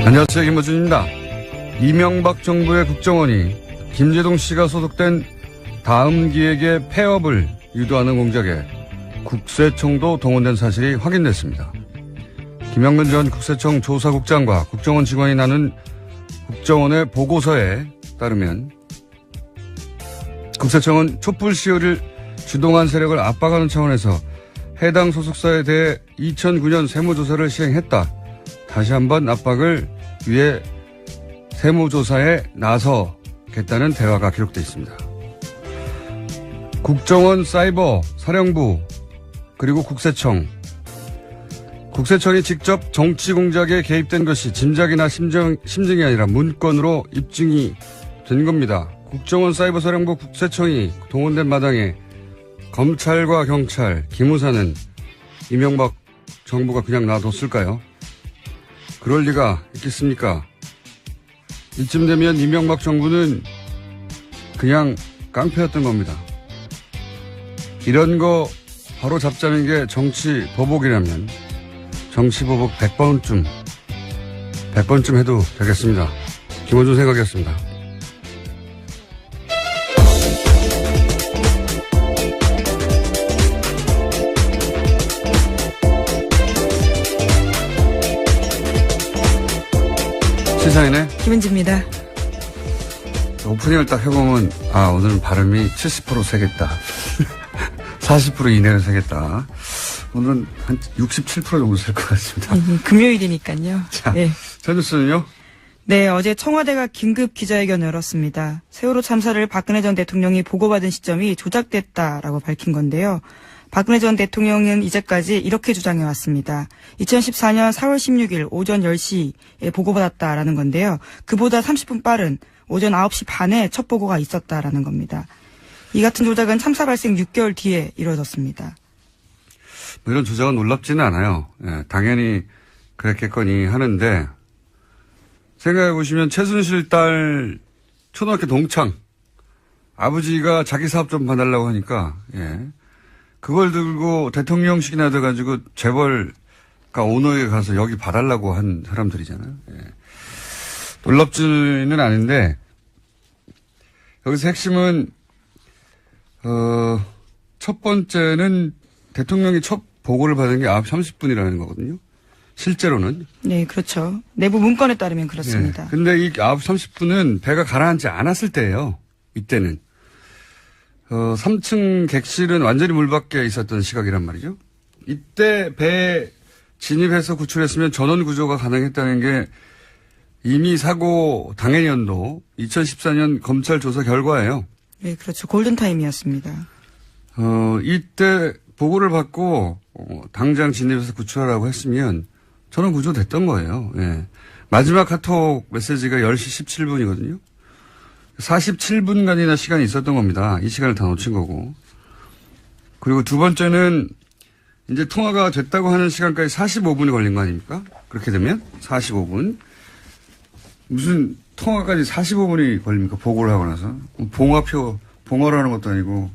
안녕하세요. 김어준입니다. 이명박 정부의 국정원이 김재동 씨가 소속된 다음 기획의 폐업을 유도하는 공작에 국세청도 동원된 사실이 확인됐습니다. 김영근 전 국세청 조사국장과 국정원 직원이 나눈 국정원의 보고서에 따르면 국세청은 촛불 시위를 주동한 세력을 압박하는 차원에서 해당 소속사에 대해 2009년 세무조사를 시행했다. 다시 한번 압박을 위해 세무조사에 나서겠다는 대화가 기록되어 있습니다. 국정원, 사이버, 사령부, 그리고 국세청이 직접 정치 공작에 개입된 것이 짐작이나 심증이 아니라 문건으로 입증이 된 겁니다. 국정원, 사이버, 사령부, 국세청이 동원된 마당에 검찰과 경찰, 기무사는 이명박 정부가 그냥 놔뒀을까요? 그럴 리가 있겠습니까? 이쯤 되면 이명박 정부는 그냥 깡패였던 겁니다. 이런 거 바로 잡자는 게 정치 보복이라면 정치 보복 100번쯤 해도 되겠습니다. 김어준 생각이었습니다. 시사인의 김은지입니다. 오프닝을 딱 해보면 오늘은 발음이 70% 세겠다. 40% 이내로 세겠다. 오늘은 한 67% 정도 셀 것 같습니다. 금요일이니까요. 자, 네. 첫 뉴스는요? 네, 어제 청와대가 긴급 기자회견을 열었습니다. 세월호 참사를 박근혜 전 대통령이 보고받은 시점이 조작됐다라고 밝힌 건데요. 박근혜 전 대통령은 이제까지 이렇게 주장해왔습니다. 2014년 4월 16일 오전 10시에 보고받았다라는 건데요. 그보다 30분 빠른 오전 9시 반에 첫 보고가 있었다라는 겁니다. 이 같은 조작은 참사 발생 6개월 뒤에 이루어졌습니다. 뭐 이런 조작은 놀랍지는 않아요. 예, 당연히 그랬겠거니 하는데 생각해보시면 최순실 딸 초등학교 동창 아버지가 자기 사업 좀 봐달라고 하니까 그걸 들고 대통령식이나 돼가지고 재벌가 오너에 가서 여기 봐달라고 한 사람들이잖아요. 놀랍지는 않은데 여기서 핵심은 첫 번째는 대통령이 첫 보고를 받은 게 9시 30분이라는 거거든요. 실제로는. 네, 그렇죠. 내부 문건에 따르면 그렇습니다. 근데 이 9시 30분은 배가 가라앉지 않았을 때예요. 이때는. 3층 객실은 완전히 물밖에 있었던 시각이란 말이죠. 이때 배에 진입해서 구출했으면 전원 구조가 가능했다는 게 이미 사고 당해 연도 2014년 검찰 조사 결과예요. 네, 그렇죠. 골든타임이었습니다. 이때 보고를 받고 당장 진입해서 구출하라고 했으면 전원 구조됐던 거예요. 마지막 카톡 메시지가 10시 17분이거든요. 47분간이나 시간이 있었던 겁니다. 이 시간을 다 놓친 거고. 그리고 두 번째는 이제 통화가 됐다고 하는 시간까지 45분이 걸린 거 아닙니까? 그렇게 되면 45분. 무슨 통화까지 45분이 걸립니까? 보고를 하고 나서. 봉화라는 것도 아니고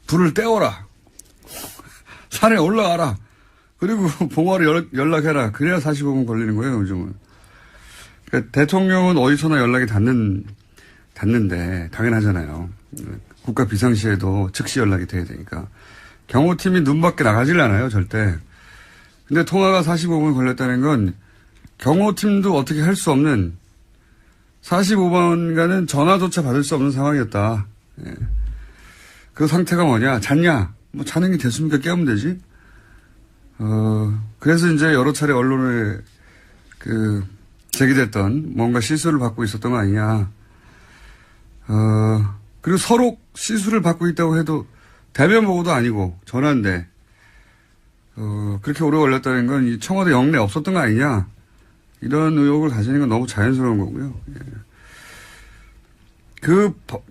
불을 떼어라. 산에 올라가라. 그리고 봉화로 연락해라. 그래야 45분 걸리는 거예요, 요즘은. 그러니까 대통령은 어디서나 연락이 닿는데 당연하잖아요. 국가 비상시에도 즉시 연락이 돼야 되니까. 경호팀이 눈 밖에 나가질 않아요, 절대. 근데 통화가 45분 걸렸다는 건 경호팀도 어떻게 할 수 없는 45분간은 전화조차 받을 수 없는 상황이었다. 그 상태가 뭐냐? 잤냐? 뭐 자는 게 됐습니까? 깨우면 되지? 그래서 이제 여러 차례 언론에 제기됐던 뭔가 시술을 받고 있었던 거 아니냐. 그리고 서로 시술을 받고 있다고 해도 대면 보고도 아니고 전화인데, 그렇게 오래 걸렸다는 건 이 청와대 영내 없었던 거 아니냐. 이런 의혹을 가지는 건 너무 자연스러운 거고요.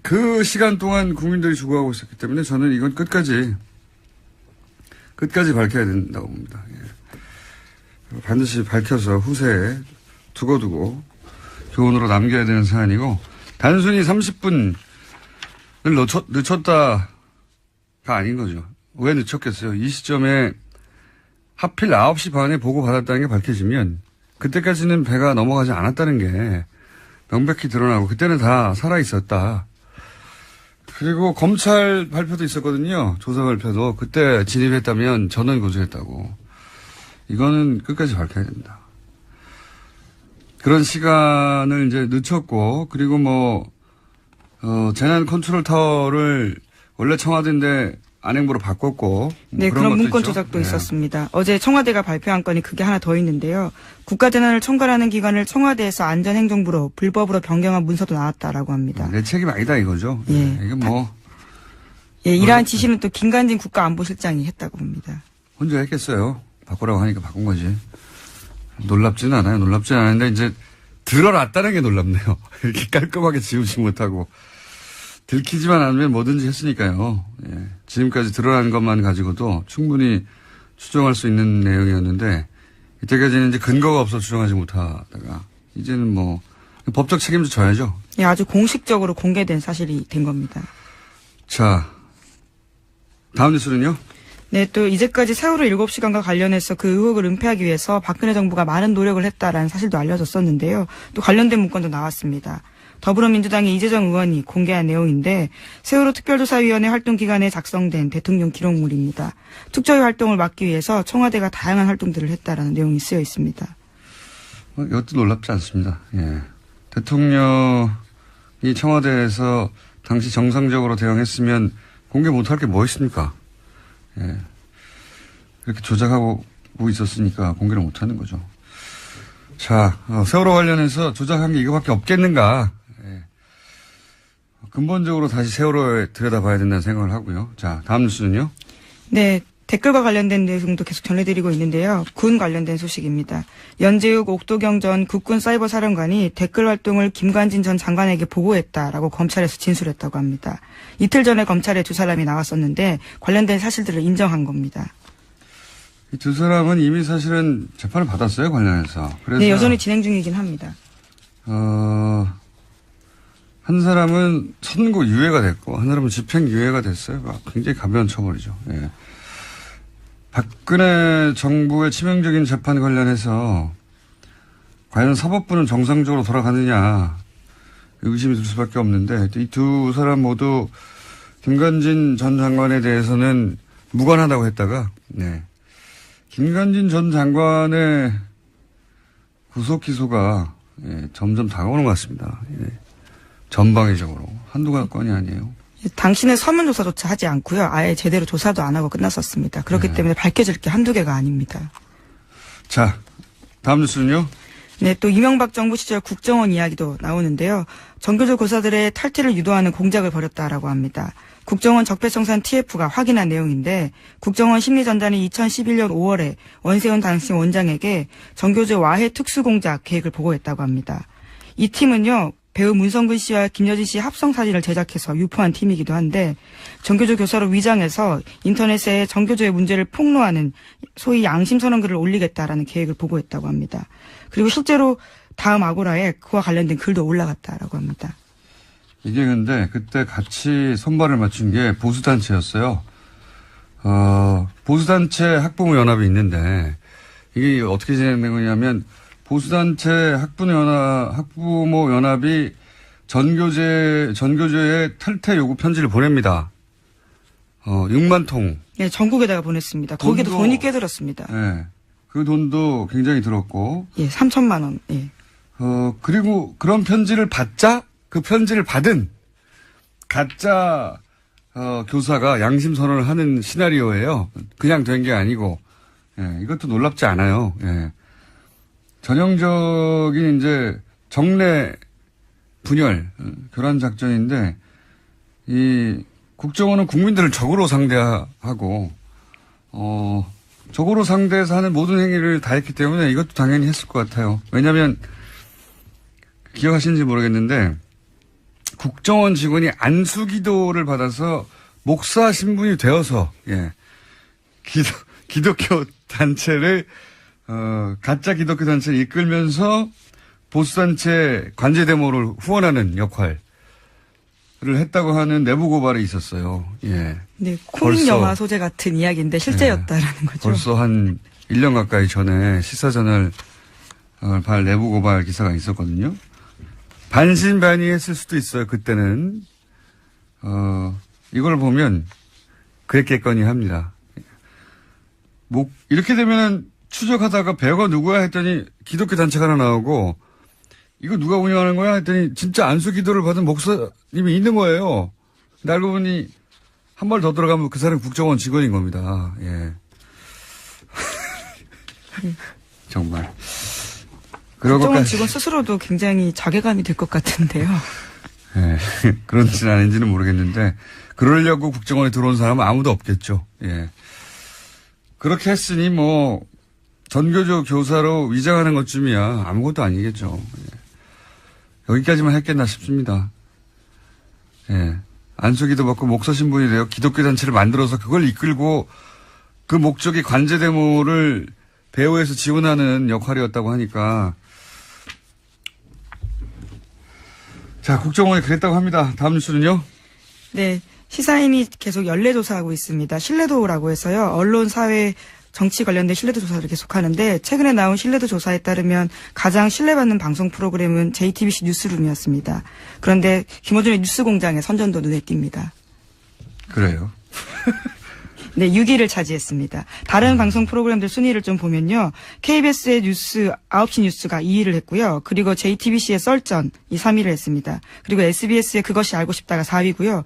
그 시간 동안 국민들이 죽어가고 있었기 때문에 저는 이건 끝까지 밝혀야 된다고 봅니다. 반드시 밝혀서 후세에 두고두고 교훈으로 남겨야 되는 사안이고, 단순히 30분을 늦췄다가 아닌 거죠. 왜 늦췄겠어요? 이 시점에 하필 9시 반에 보고받았다는 게 밝혀지면 그때까지는 배가 넘어가지 않았다는 게 명백히 드러나고 그때는 다 살아있었다. 그리고 검찰 발표도 있었거든요. 조사 발표도. 그때 진입했다면 전원 구조했다고. 이거는 끝까지 밝혀야 됩니다. 그런 시간을 이제 늦췄고, 그리고 재난 컨트롤 타워를 원래 청와대인데 안행부로 바꿨고. 네, 그런 문건 조작도 있었습니다. 어제 청와대가 발표한 건이 그게 하나 더 있는데요. 국가재난을 총괄하는 기관을 청와대에서 안전행정부로 불법으로 변경한 문서도 나왔다라고 합니다. 내 책임 아니다 이거죠. 예. 이게 이러한 지시는 또 김관진 국가안보실장이 했다고 봅니다. 혼자 했겠어요. 바꾸라고 하니까 바꾼 거지. 놀랍지는 않아요. 놀랍지는 않은데 이제 드러났다는 게 놀랍네요. 이렇게 깔끔하게 지우지 못하고. 들키지만 않으면 뭐든지 했으니까요. 예. 지금까지 드러난 것만 가지고도 충분히 추정할 수 있는 내용이었는데 이때까지는 이제 근거가 없어 추정하지 못하다가 이제는 법적 책임도 져야죠. 예, 아주 공식적으로 공개된 사실이 된 겁니다. 자, 다음 뉴스는요? 네, 또 이제까지 세월호 7시간과 관련해서 그 의혹을 은폐하기 위해서 박근혜 정부가 많은 노력을 했다라는 사실도 알려졌었는데요. 또 관련된 문건도 나왔습니다. 더불어민주당의 이재정 의원이 공개한 내용인데 세월호 특별조사위원회 활동 기간에 작성된 대통령 기록물입니다. 특조위 활동을 막기 위해서 청와대가 다양한 활동들을 했다라는 내용이 쓰여 있습니다. 이것도 놀랍지 않습니다. 예. 대통령이 청와대에서 당시 정상적으로 대응했으면 공개 못할 게 뭐 있습니까? 예. 이렇게 조작하고 있었으니까 공개를 못하는 거죠. 자, 세월호 관련해서 조작한 게 이거밖에 없겠는가? 예. 근본적으로 다시 세월호에 들여다봐야 된다는 생각을 하고요. 자, 다음 뉴스는요? 네. 댓글과 관련된 내용도 계속 전해드리고 있는데요. 군 관련된 소식입니다. 연재욱 옥도경 전 국군 사이버 사령관이 댓글 활동을 김관진 전 장관에게 보고했다라고 검찰에서 진술했다고 합니다. 이틀 전에 검찰에 두 사람이 나왔었는데 관련된 사실들을 인정한 겁니다. 이 두 사람은 이미 사실은 재판을 받았어요, 관련해서. 그래서 네, 여전히 진행 중이긴 합니다. 한 사람은 선고 유예가 됐고 한 사람은 집행 유예가 됐어요. 굉장히 가벼운 처벌이죠. 예. 박근혜 정부의 치명적인 재판 관련해서 과연 사법부는 정상적으로 돌아가느냐 의심이 들 수밖에 없는데 이 두 사람 모두 김관진 전 장관에 대해서는 무관하다고 했다가 김관진 전 장관의 구속 기소가 점점 다가오는 것 같습니다. 전방위적으로 한두 건이 아니에요. 당신은 서면조사조차 하지 않고요. 아예 제대로 조사도 안 하고 끝났었습니다. 그렇기 때문에 밝혀질 게 한두 개가 아닙니다. 자, 다음 뉴스는요? 네, 또 이명박 정부 시절 국정원 이야기도 나오는데요. 전교조 교사들의 탈퇴를 유도하는 공작을 벌였다라고 합니다. 국정원 적폐청산 TF가 확인한 내용인데 국정원 심리전단이 2011년 5월에 원세훈 당시 원장에게 전교조 와해 특수공작 계획을 보고했다고 합니다. 이 팀은요. 배우 문성근 씨와 김여진 씨의 합성 사진을 제작해서 유포한 팀이기도 한데 전교조 교사로 위장해서 인터넷에 전교조의 문제를 폭로하는 소위 양심선언 글을 올리겠다라는 계획을 보고했다고 합니다. 그리고 실제로 다음 아고라에 그와 관련된 글도 올라갔다라고 합니다. 이게 근데 그때 같이 손발을 맞춘 게 보수단체였어요. 보수단체 학부모 연합이 있는데 이게 어떻게 진행된 거냐면 보수단체 학부모 연합이 전교조에 탈퇴 요구 편지를 보냅니다. 6만 통. 네, 전국에다가 보냈습니다. 거기도 돈이 꽤 들었습니다. 네. 그 돈도 굉장히 들었고. 예, 3천만 원. 예. 그리고 그런 편지를 받자 그 편지를 받은 가짜 교사가 양심 선언을 하는 시나리오예요. 그냥 된 게 아니고. 예, 이것도 놀랍지 않아요. 예. 전형적인 이제 정례 분열 교란 작전인데 이 국정원은 국민들을 적으로 상대하고 적으로 상대해서 하는 모든 행위를 다 했기 때문에 이것도 당연히 했을 것 같아요. 왜냐하면 기억하시는지 모르겠는데 국정원 직원이 안수기도를 받아서 목사 신분이 되어서 기독교 단체를 가짜 기독교 단체를 이끌면서 보수단체 관제대모를 후원하는 역할을 했다고 하는 내부 고발이 있었어요. 예. 네, 코믹 영화 소재 같은 이야기인데 실제였다라는 거죠. 벌써 한 1년 가까이 전에 시사저널 발 내부 고발 기사가 있었거든요. 반신반의했을 수도 있어요. 그때는 이걸 보면 그랬겠거니 합니다. 이렇게 되면은 추적하다가 배우가 누구야 했더니 기독교 단체가 하나 나오고 이거 누가 운영하는 거야 했더니 진짜 안수 기도를 받은 목사님이 있는 거예요. 근데 알고 보니 한 발 더 들어가면 그 사람 국정원 직원인 겁니다. 예. 정말. 국정원 직원 스스로도 굉장히 자괴감이 들 것 같은데요. 예. 그런지는 아닌지는 모르겠는데 그러려고 국정원에 들어온 사람은 아무도 없겠죠. 예. 그렇게 했으니 뭐 전교조 교사로 위장하는 것쯤이야 아무것도 아니겠죠. 예. 여기까지만 했겠나 싶습니다. 예. 안수기도 받고 목사 신분이 되어 기독교 단체를 만들어서 그걸 이끌고 그 목적이 관제 데모를 배후에서 지원하는 역할이었다고 하니까 자, 국정원이 그랬다고 합니다. 다음 뉴스는요? 네. 시사인이 계속 연례조사하고 있습니다. 신뢰도라고 해서요. 언론, 사회, 정치 관련된 신뢰도 조사를 계속하는데 최근에 나온 신뢰도 조사에 따르면 가장 신뢰받는 방송 프로그램은 JTBC 뉴스룸이었습니다. 그런데 김어준의 뉴스공장의 선전도 눈에 띕니다. 그래요. 네, 6위를 차지했습니다. 다른 방송 프로그램들 순위를 좀 보면요. KBS의 뉴스 9시 뉴스가 2위를 했고요. 그리고 JTBC의 썰전이 3위를 했습니다. 그리고 SBS의 그것이 알고 싶다가 4위고요.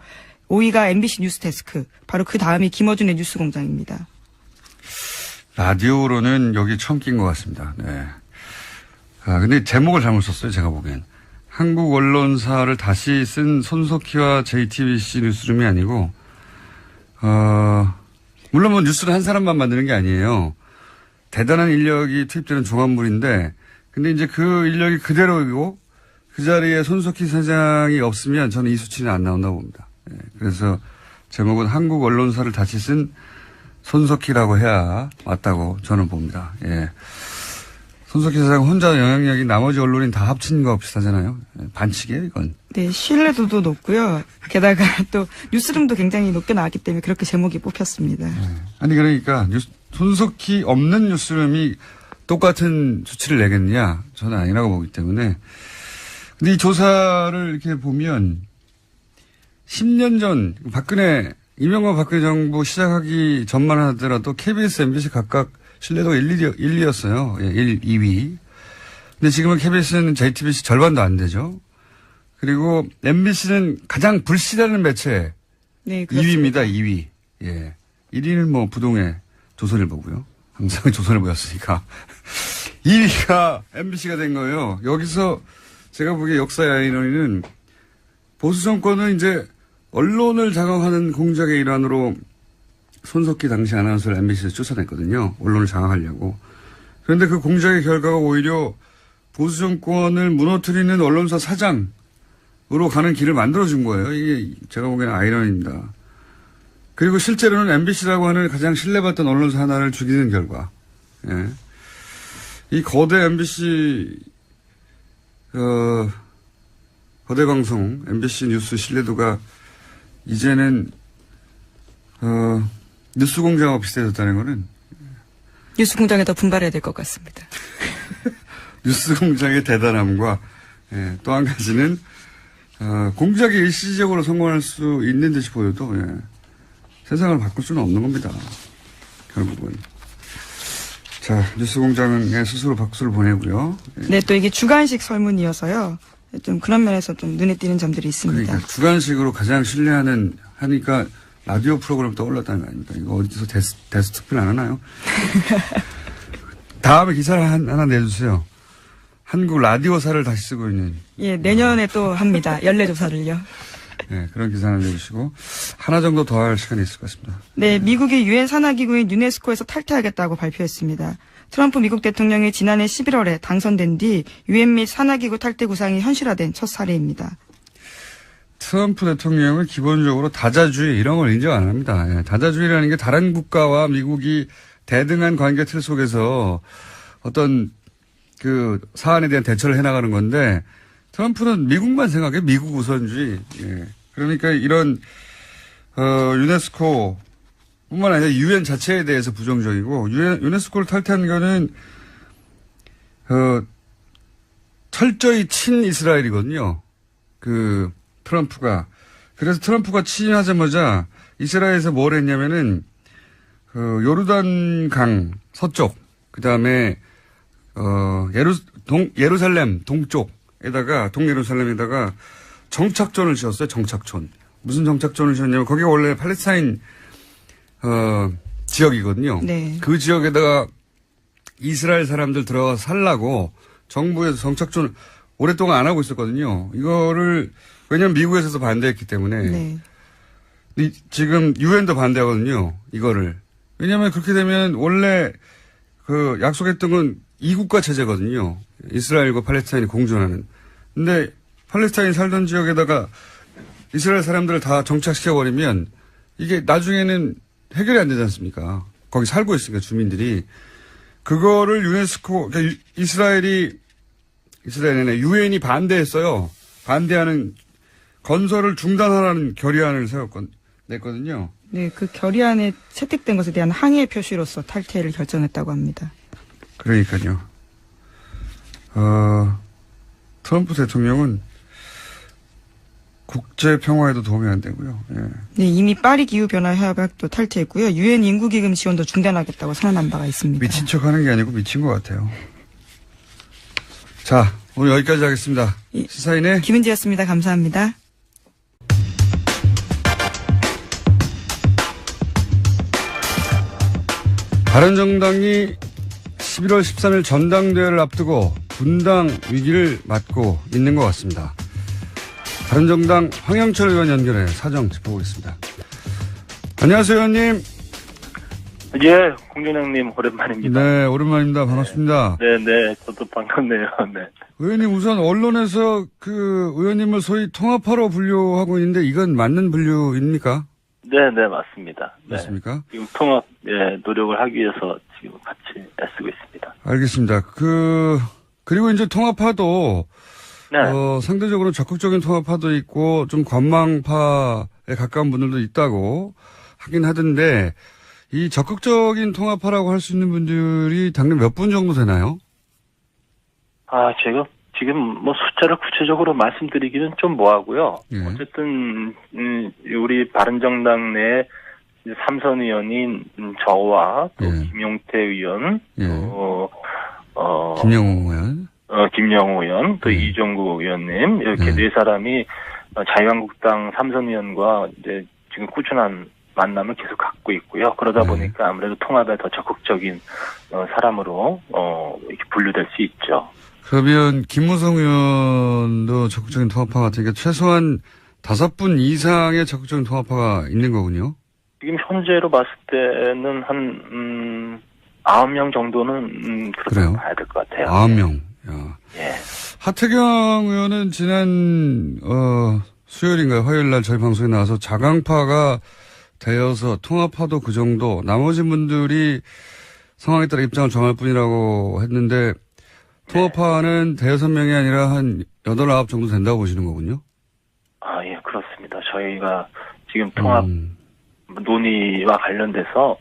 5위가 MBC 뉴스데스크. 바로 그 다음이 김어준의 뉴스공장입니다. 라디오로는 여기 처음 낀 것 같습니다. 네. 근데 제목을 잘못 썼어요. 제가 보기엔. 한국 언론사를 다시 쓴 손석희와 JTBC 뉴스룸이 아니고 물론 뭐 뉴스를 한 사람만 만드는 게 아니에요. 대단한 인력이 투입되는 종합물인데 근데 이제 그 인력이 그대로이고 그 자리에 손석희 사장이 없으면 저는 이 수치는 안 나온다고 봅니다. 네. 그래서 제목은 한국 언론사를 다시 쓴 손석희라고 해야 맞다고 저는 봅니다. 예. 손석희 사장 혼자 영향력이 나머지 언론인 다 합친 거 비슷하잖아요. 반칙이에요, 이건. 네, 신뢰도도 높고요. 게다가 또 뉴스룸도 굉장히 높게 나왔기 때문에 그렇게 제목이 뽑혔습니다. 네. 아니 그러니까 손석희 없는 뉴스룸이 똑같은 수치를 내겠느냐? 저는 아니라고 보기 때문에. 근데 이 조사를 이렇게 보면 10년 전 이명박 박근혜 정부 시작하기 전만 하더라도 KBS, MBC 각각 신뢰도가 1, 2였어요. 예, 1, 2위. 근데 지금은 KBS는 JTBC 절반도 안 되죠. 그리고 MBC는 가장 불신하는 매체. 네, 그렇습니다. 2위입니다, 2위. 예. 1위는 뭐 부동의 조선일보고요. 항상 조선일보였으니까. 2위가 MBC가 된 거예요. 여기서 제가 보기에 역사의 아이러니는 보수 정권은 이제 언론을 장악하는 공작의 일환으로 손석희 당시 아나운서를 MBC에서 쫓아냈거든요. 언론을 장악하려고. 그런데 그 공작의 결과가 오히려 보수 정권을 무너뜨리는 언론사 사장으로 가는 길을 만들어준 거예요. 이게 제가 보기에는 아이러니입니다. 그리고 실제로는 MBC라고 하는 가장 신뢰받던 언론사 하나를 죽이는 결과. 예. 이 거대 MBC 거대 방송 MBC 뉴스 신뢰도가 이제는 뉴스공장하고 비슷해졌다는 거는 뉴스공장에 더 분발해야 될 것 같습니다. 뉴스공장의 대단함과 예, 또 한 가지는 공작이 일시적으로 성공할 수 있는 듯이 보여도 세상을 바꿀 수는 없는 겁니다. 결국은. 자, 뉴스공장에 스스로 박수를 보내고요. 네, 또 이게 주간식 설문이어서요. 좀 그런 면에서 좀 눈에 띄는 점들이 있습니다. 그러니까 주간식으로 가장 하니까 라디오 프로그램 떠올랐다는 거 아닙니까? 이거 어디서 데스트필 안 하나요? 다음에 기사를 하나 내주세요. 한국 라디오사를 다시 쓰고 있는. 예, 내년에 또 합니다. 연례조사를요. 네, 그런 기사 하나 내주시고 하나 정도 더 할 시간이 있을 것 같습니다. 네, 미국이 유엔 산하기구인 유네스코에서 탈퇴하겠다고 발표했습니다. 트럼프 미국 대통령이 지난해 11월에 당선된 뒤 유엔 및 산하기구 탈퇴 구상이 현실화된 첫 사례입니다. 트럼프 대통령은 기본적으로 다자주의 이런 걸 인정 안 합니다. 예, 다자주의라는 게 다른 국가와 미국이 대등한 관계 틀 속에서 어떤 그 사안에 대한 대처를 해나가는 건데 트럼프는 미국만 생각해 미국 우선주의. 예. 그러니까 이런 유네스코 뿐만 아니라 유엔 자체에 대해서 부정적이고 유네스코를 탈퇴한 거는 철저히 친이스라엘이거든요. 그 트럼프가. 그래서 트럼프가 취임하자마자 이스라엘에서 뭘 했냐면은 그 요르단 강 서쪽 그다음에 예루살렘 동쪽에다가 동예루살렘에다가 정착촌을 지었어요. 정착촌. 무슨 정착촌을 지었냐면 거기가 원래 팔레스타인 지역이거든요. 네. 그 지역에다가 이스라엘 사람들 들어가서 살라고 정부에서 정착촌을 오랫동안 안 하고 있었거든요. 이거를 왜냐하면 미국에서도 반대했기 때문에 네. 지금 유엔도 반대하거든요. 이거를. 왜냐하면 그렇게 되면 원래 그 약속했던 건 이국가 체제거든요. 이스라엘과 팔레스타인이 공존하는. 근데 팔레스타인 살던 지역에다가 이스라엘 사람들을 다 정착시켜버리면 이게 나중에는 해결이 안 되지 않습니까? 거기 살고 있으니까 주민들이. 그거를 유네스코, 그러니까 유엔이 반대했어요. 반대하는 건설을 중단하라는 결의안을 냈거든요. 네, 그 결의안에 채택된 것에 대한 항의 표시로서 탈퇴를 결정했다고 합니다. 그러니까요. 트럼프 대통령은 국제 평화에도 도움이 안 되고요. 예. 네, 이미 파리 기후 변화 협약도 탈퇴했고요. 유엔 인구 기금 지원도 중단하겠다고 선언한 바가 있습니다. 미친 척하는 게 아니고 미친 것 같아요. 자, 오늘 여기까지 하겠습니다. 시사인의 김은지였습니다. 감사합니다. 바른정당이 11월 13일 전당대회를 앞두고 분당 위기를 맞고 있는 것 같습니다. 바른정당 황영철 의원 연결해 사정 짚어보겠습니다. 안녕하세요, 의원님. 예, 공준영님 오랜만입니다. 네, 오랜만입니다. 반갑습니다. 네, 저도 반갑네요. 네. 의원님 우선 언론에서 그 의원님을 소위 통합파로 분류하고 있는데 이건 맞는 분류입니까? 네, 맞습니다. 네. 맞습니까? 지금 통합 노력을 하기 위해서 지금 같이 애쓰고 있습니다. 알겠습니다. 그리고 이제 통합파도 네. 상대적으로 적극적인 통합파도 있고 좀 관망파에 가까운 분들도 있다고 하긴 하던데 이 적극적인 통합파라고 할 수 있는 분들이 당연 몇 분 정도 되나요? 제가 지금 뭐 숫자를 구체적으로 말씀드리기는 좀 뭐하고요. 예. 어쨌든 우리 바른정당 내 삼선 의원인 저와 또 예. 김용태 의원, 예. 김영호 의원, 김영호 의원, 또 예. 이종구 의원님 이렇게 예. 네 사람이 자유한국당 삼선 의원과 이제 지금 꾸준한 만남을 계속 갖고 있고요. 그러다 네. 보니까 아무래도 통합에 더 적극적인 사람으로 이렇게 분류될 수 있죠. 그러면 김무성 의원도 적극적인 통합파 같으니까 최소한 5분 이상의 적극적인 통합파가 있는 거군요. 지금 현재로 봤을 때는 한 9명 정도는 그렇게 그래요? 봐야 될 것 같아요. 9명. 야. 예. 하태경 의원은 지난 수요일인가요? 화요일 날 저희 방송에 나와서 자강파가 되어서 통합파도 그 정도 나머지 분들이 상황에 따라 입장을 정할 뿐이라고 했는데 통합파는 대여섯 명이 아니라 한 8, 9 정도 된다고 보시는 거군요? 예, 그렇습니다. 저희가 지금 통합 논의와 관련돼서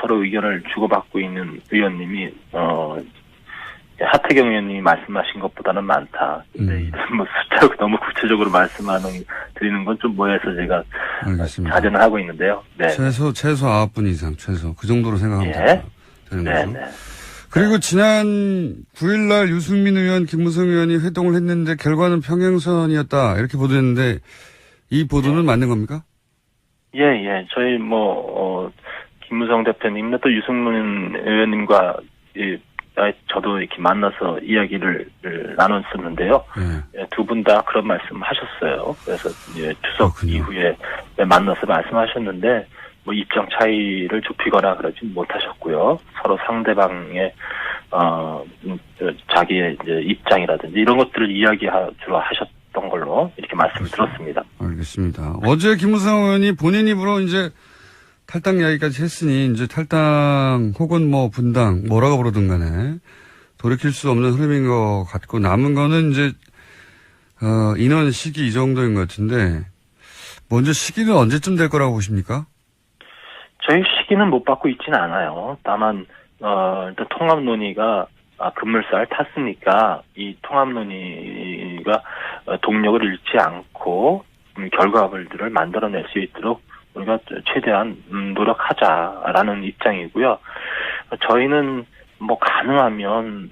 서로 의견을 주고받고 있는 의원님이 하태경 의원님이 말씀하신 것보다는 많다. 근데 이런 뭐 숫자로 너무 구체적으로 드리는 건 좀 뭐해서 제가 알겠습니다. 자제는 하고 있는데요. 네. 최소 9분 이상, 최소. 그 정도로 생각하면 예. 되는 네, 거죠. 네. 그리고 지난 9일날 유승민 의원, 김무성 의원이 회동을 했는데 결과는 평행선이었다. 이렇게 보도했는데 이 보도는 맞는 겁니까? 예. 저희 김무성 대표님, 또 유승민 의원님과 저도 이렇게 만나서 이야기를 나눴었는데요. 예. 두 분 다 그런 말씀 하셨어요. 그래서 이제 추석 그렇군요. 이후에 만나서 말씀하셨는데, 뭐 입장 차이를 좁히거나 그러진 못하셨고요. 서로 상대방의, 자기의 이제 입장이라든지 이런 것들을 이야기하주로 하셨던 걸로 이렇게 말씀을 들었습니다. 알겠습니다. 어제 김무성 의원이 본인 입으로 이제 탈당 이야기까지 했으니 이제 탈당 혹은 뭐 분당 뭐라고 부르든 간에 돌이킬 수 없는 흐름인 것 같고 남은 거는 이제 인원 시기 이 정도인 것 같은데 먼저 시기는 언제쯤 될 거라고 보십니까? 저희 시기는 못 받고 있지는 않아요. 다만 일단 통합 논의가 급물살 탔으니까 이 통합 논의가 동력을 잃지 않고 결과물들을 만들어낼 수 있도록 우리가 최대한 노력하자라는 입장이고요. 저희는 뭐 가능하면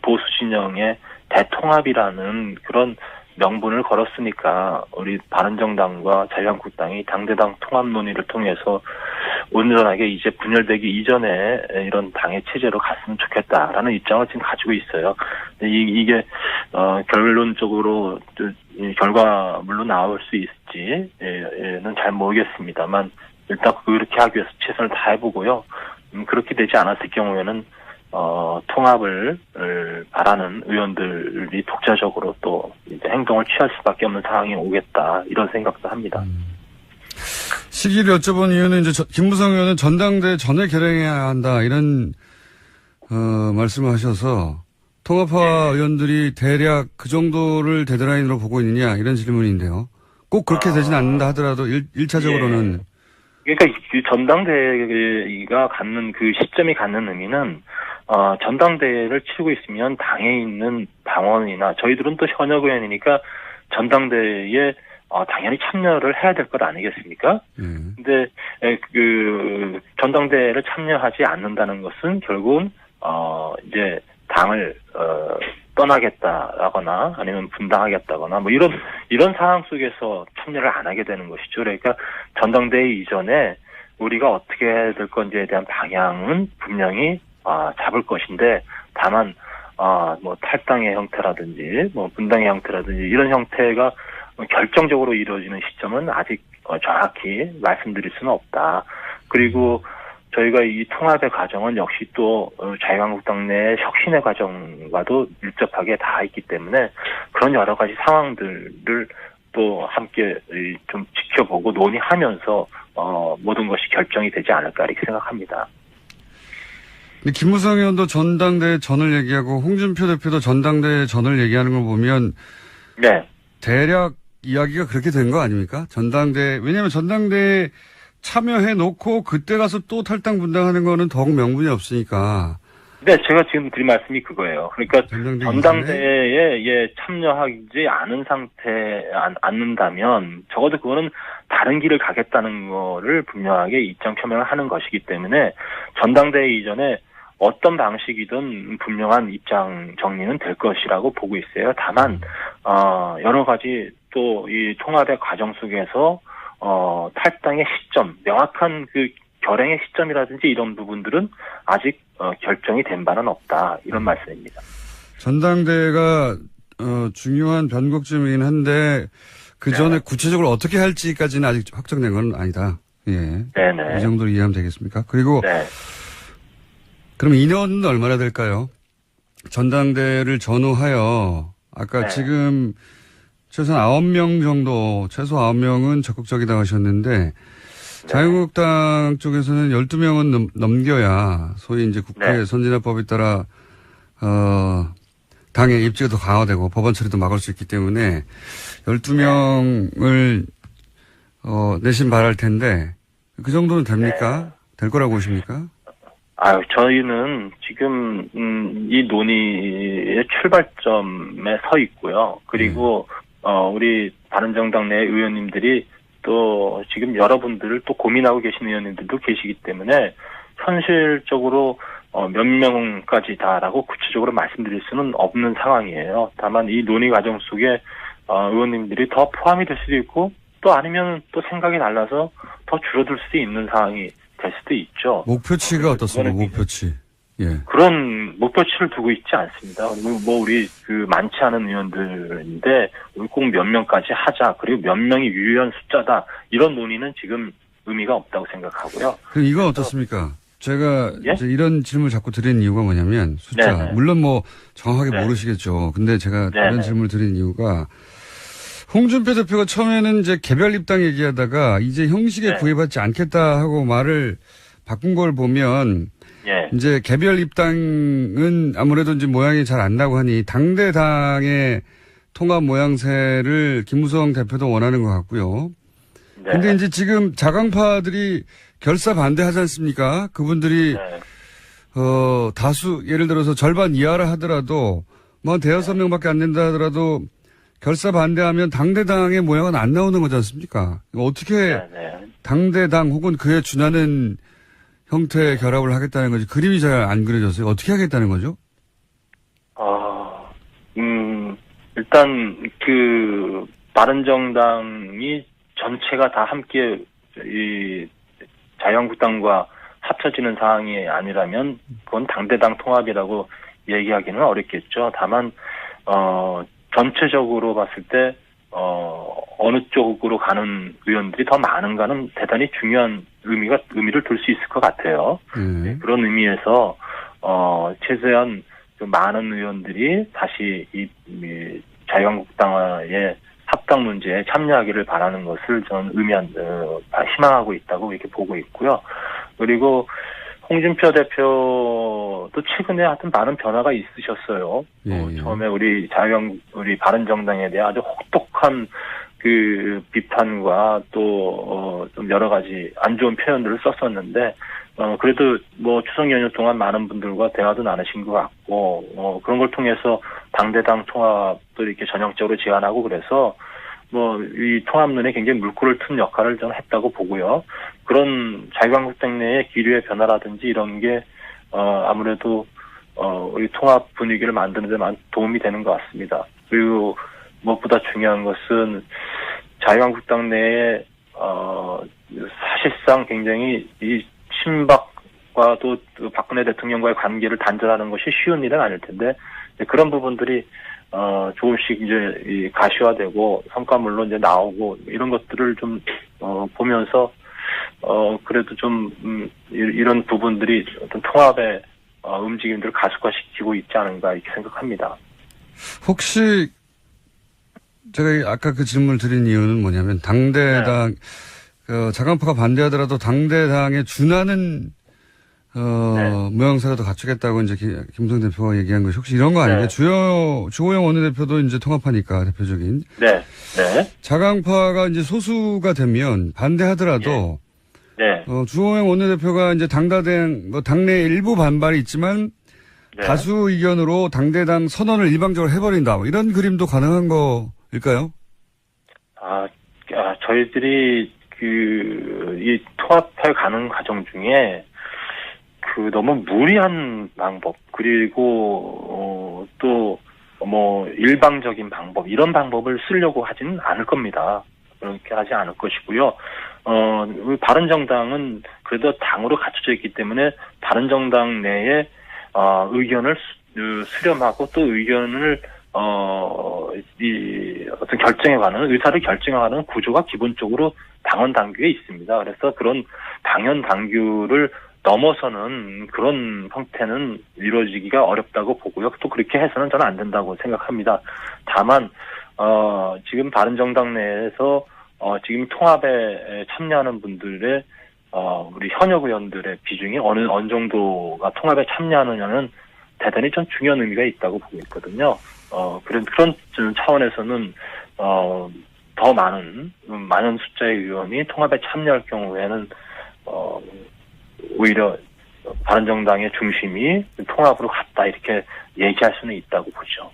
보수 진영의 대통합이라는 그런 명분을 걸었으니까 우리 바른정당과 자유한국당이 당대당 통합 논의를 통해서 온전하게 이제 분열되기 이전에 이런 당의 체제로 갔으면 좋겠다라는 입장을 지금 가지고 있어요. 이게 결론적으로 결과물로 나올 수 있을지는 잘 모르겠습니다만 일단 그렇게 하기 위해서 최선을 다해보고요. 그렇게 되지 않았을 경우에는 통합을 바라는 의원들이 독자적으로 또 이제 행동을 취할 수밖에 없는 상황이 오겠다 이런 생각도 합니다. 시기를 여쭤본 이유는 이제 김무성 의원은 전당대 전에 결행해야 한다 이런 말씀을 하셔서 통합화 의원들이 대략 그 정도를 데드라인으로 보고 있느냐 이런 질문인데요. 꼭 그렇게 되진 않는다 하더라도 1차적으로는 그러니까 그 전당대회가 갖는 그 시점이 갖는 의미는 전당대회를 치르고 있으면 당에 있는 당원이나 저희들은 또 현역 의원이니까 전당대회에 당연히 참여를 해야 될 것 아니겠습니까? 근데 그 전당대회를 참여하지 않는다는 것은 결국은 이제 당을 떠나겠다라거나 아니면 분당하겠다거나 뭐 이런 상황 속에서 참여를 안 하게 되는 것이죠. 그러니까 전당대회 이전에 우리가 어떻게 해야 될 건지에 대한 방향은 분명히 잡을 것인데 다만 뭐 탈당의 형태라든지 뭐 분당의 형태라든지 이런 형태가 결정적으로 이루어지는 시점은 아직 정확히 말씀드릴 수는 없다. 그리고 저희가 이 통합의 과정은 역시 또 자유한국당 내 혁신의 과정과도 밀접하게 닿아 있기 때문에 그런 여러 가지 상황들을 또 함께 좀 지켜보고 논의하면서 모든 것이 결정이 되지 않을까 이렇게 생각합니다. 근데 김무성 의원도 전당대회 전을 얘기하고 홍준표 대표도 전당대회 전을 얘기하는 걸 보면 네. 대략 이야기가 그렇게 된 거 아닙니까? 전당대회 왜냐하면 전당대회 참여해 놓고 그때 가서 또 탈당 분당하는 거는 더욱 명분이 없으니까. 네, 제가 지금 드린 말씀이 그거예요. 그러니까 전당대회에 참여하지 않은 않는다면 적어도 그거는 다른 길을 가겠다는 거를 분명하게 입장 표명을 하는 것이기 때문에 전당대회 이전에 어떤 방식이든 분명한 입장 정리는 될 것이라고 보고 있어요. 다만 여러 가지 또 이 통합의 과정 속에서 탈당의 시점, 명확한 그 결행의 시점이라든지 이런 부분들은 아직 결정이 된 바는 없다. 이런 말씀입니다. 전당대회가 중요한 변곡점이긴 한데 그 전에 네. 구체적으로 어떻게 할지까지는 아직 확정된 건 아니다. 예. 네네. 이 정도로 이해하면 되겠습니까? 그리고 네. 그럼 인원은 얼마나 될까요? 전당대회를 전후하여 아까 네. 지금 최소 9명 정도, 최소 9명은 적극적이다 하셨는데 자유한국당 쪽에서는 12명은 넘겨야 소위 이제 국회 네. 선진화법에 따라 당의 입지가 더 강화되고 법안 처리도 막을 수 있기 때문에 12명을 내심 바랄 텐데 그 정도는 됩니까? 될 거라고 보십니까? 저희는 지금 이 논의의 출발점에 서 있고요. 그리고 우리 바른정당 내 의원님들이 또 지금 여러분들을 또 고민하고 계신 의원님들도 계시기 때문에 현실적으로 몇 명까지다라고 구체적으로 말씀드릴 수는 없는 상황이에요. 다만 이 논의 과정 속에 의원님들이 더 포함이 될 수도 있고 또 아니면 또 생각이 달라서 더 줄어들 수도 있는 상황이 될 수도 있죠. 목표치가 어떻습니까? 목표치. 예. 그런 목표치를 두고 있지 않습니다. 뭐 우리 그 많지 않은 의원들인데 꼭 몇 명까지 하자. 그리고 몇 명이 유효한 숫자다. 이런 논의는 지금 의미가 없다고 생각하고요. 그럼 이건 어떻습니까? 제가 예? 이제 이런 질문을 자꾸 드리는 이유가 뭐냐면 숫자. 네네. 물론 뭐 정확하게 네. 모르시겠죠. 근데 제가 네네. 이런 질문을 드리는 이유가 홍준표 대표가 처음에는 이제 개별 입당 얘기하다가 이제 형식에 네. 구애받지 않겠다 하고 말을 바꾼 걸 보면 예. 이제 개별 입당은 아무래도 이제 모양이 잘 안 나고 하니 당대당의 통합 모양새를 김무성 대표도 원하는 것 같고요. 네. 근데 이제 지금 자강파들이 결사 반대하지 않습니까? 그분들이 네. 다수, 예를 들어서 절반 이하라 하더라도, 뭐, 대여섯 명밖에 안 된다 하더라도, 결사 반대하면 당대당의 모양은 안 나오는 거지 않습니까? 어떻게 네네. 당대당 혹은 그에 준하는 형태의 결합을 하겠다는 거지. 그림이 잘 안 그려졌어요. 어떻게 하겠다는 거죠? 일단, 바른정당이 전체가 다 함께, 자유한국당과 합쳐지는 사항이 아니라면, 그건 당대당 통합이라고 얘기하기는 어렵겠죠. 다만, 전체적으로 봤을 때, 어느 쪽으로 가는 의원들이 더 많은가는 대단히 중요한 의미를 둘 수 있을 것 같아요. 그런 의미에서, 최대한 그 많은 의원들이 다시 이 자유한국당과의 합당 문제에 참여하기를 바라는 것을 저는 희망하고 있다고 이렇게 보고 있고요. 그리고 홍준표 대표도 최근에 하여튼 많은 변화가 있으셨어요. 처음에 우리 바른정당에 대한 아주 혹독한 그 비판과 또 좀 여러 가지 안 좋은 표현들을 썼었는데 그래도 뭐 추석 연휴 동안 많은 분들과 대화도 나누신 것 같고 그런 걸 통해서 당대당 통합도 이렇게 전형적으로 제안하고 그래서 뭐 이 통합론에 굉장히 물꼬를 튼 역할을 저는 했다고 보고요. 그런 자유한국당 내의 기류의 변화라든지 이런 게 아무래도 우리 통합 분위기를 만드는 데 많은 도움이 되는 것 같습니다. 그리고 무엇보다 중요한 것은 자유한국당 내에 사실상 굉장히 이 친박과도 박근혜 대통령과의 관계를 단절하는 것이 쉬운 일은 아닐 텐데 그런 부분들이 조금씩 이제 가시화되고 성과물로 이제 나오고 이런 것들을 좀 보면서 그래도 좀 이런 부분들이 어떤 통합의 움직임들을 가속화시키고 있지 않은가 이렇게 생각합니다. 혹시 제가 아까 그 질문을 드린 이유는 뭐냐면 당대당 자강파가 반대하더라도 당대당에 준하는 모양새라도 갖추겠다고 이제 김성 대표가 얘기한 것이 혹시 이런 거 아니에요? 주호영 원내대표도 이제 통합하니까 대표적인. 네. 자강파가 이제 소수가 되면 반대하더라도 주호영 원내대표가 이제 당내 일부 반발이 있지만 다수 의견으로 당대당 선언을 일방적으로 해버린다. 뭐 이런 그림도 가능한 거일까요? 저희들이 이 통합해 가는 과정 중에 너무 무리한 방법, 그리고 또 뭐 일방적인 방법, 이런 방법을 쓰려고 하지는 않을 겁니다. 그렇게 하지 않을 것이고요. 바른정당은 그래도 당으로 갖춰져 있기 때문에 바른정당 내에 의견을 수렴하고 또 의견을 어떤 결정해가는, 의사를 결정해가는 구조가 기본적으로 당원 당규에 있습니다. 그래서 그런 당원 당규를 넘어서는 그런 형태는 이루어지기가 어렵다고 보고요. 또 그렇게 해서는 저는 안 된다고 생각합니다. 다만, 지금 바른정당 내에서, 지금 통합에 참여하는 분들의, 우리 현역 의원들의 비중이 어느 정도가 통합에 참여하느냐는 대단히 좀 중요한 의미가 있다고 보고 있거든요. 그런 차원에서는, 더 많은 숫자의 의원이 통합에 참여할 경우에는, 오히려 바른정당의 중심이 통합으로 갔다 이렇게 얘기할 수는 있다고 보죠.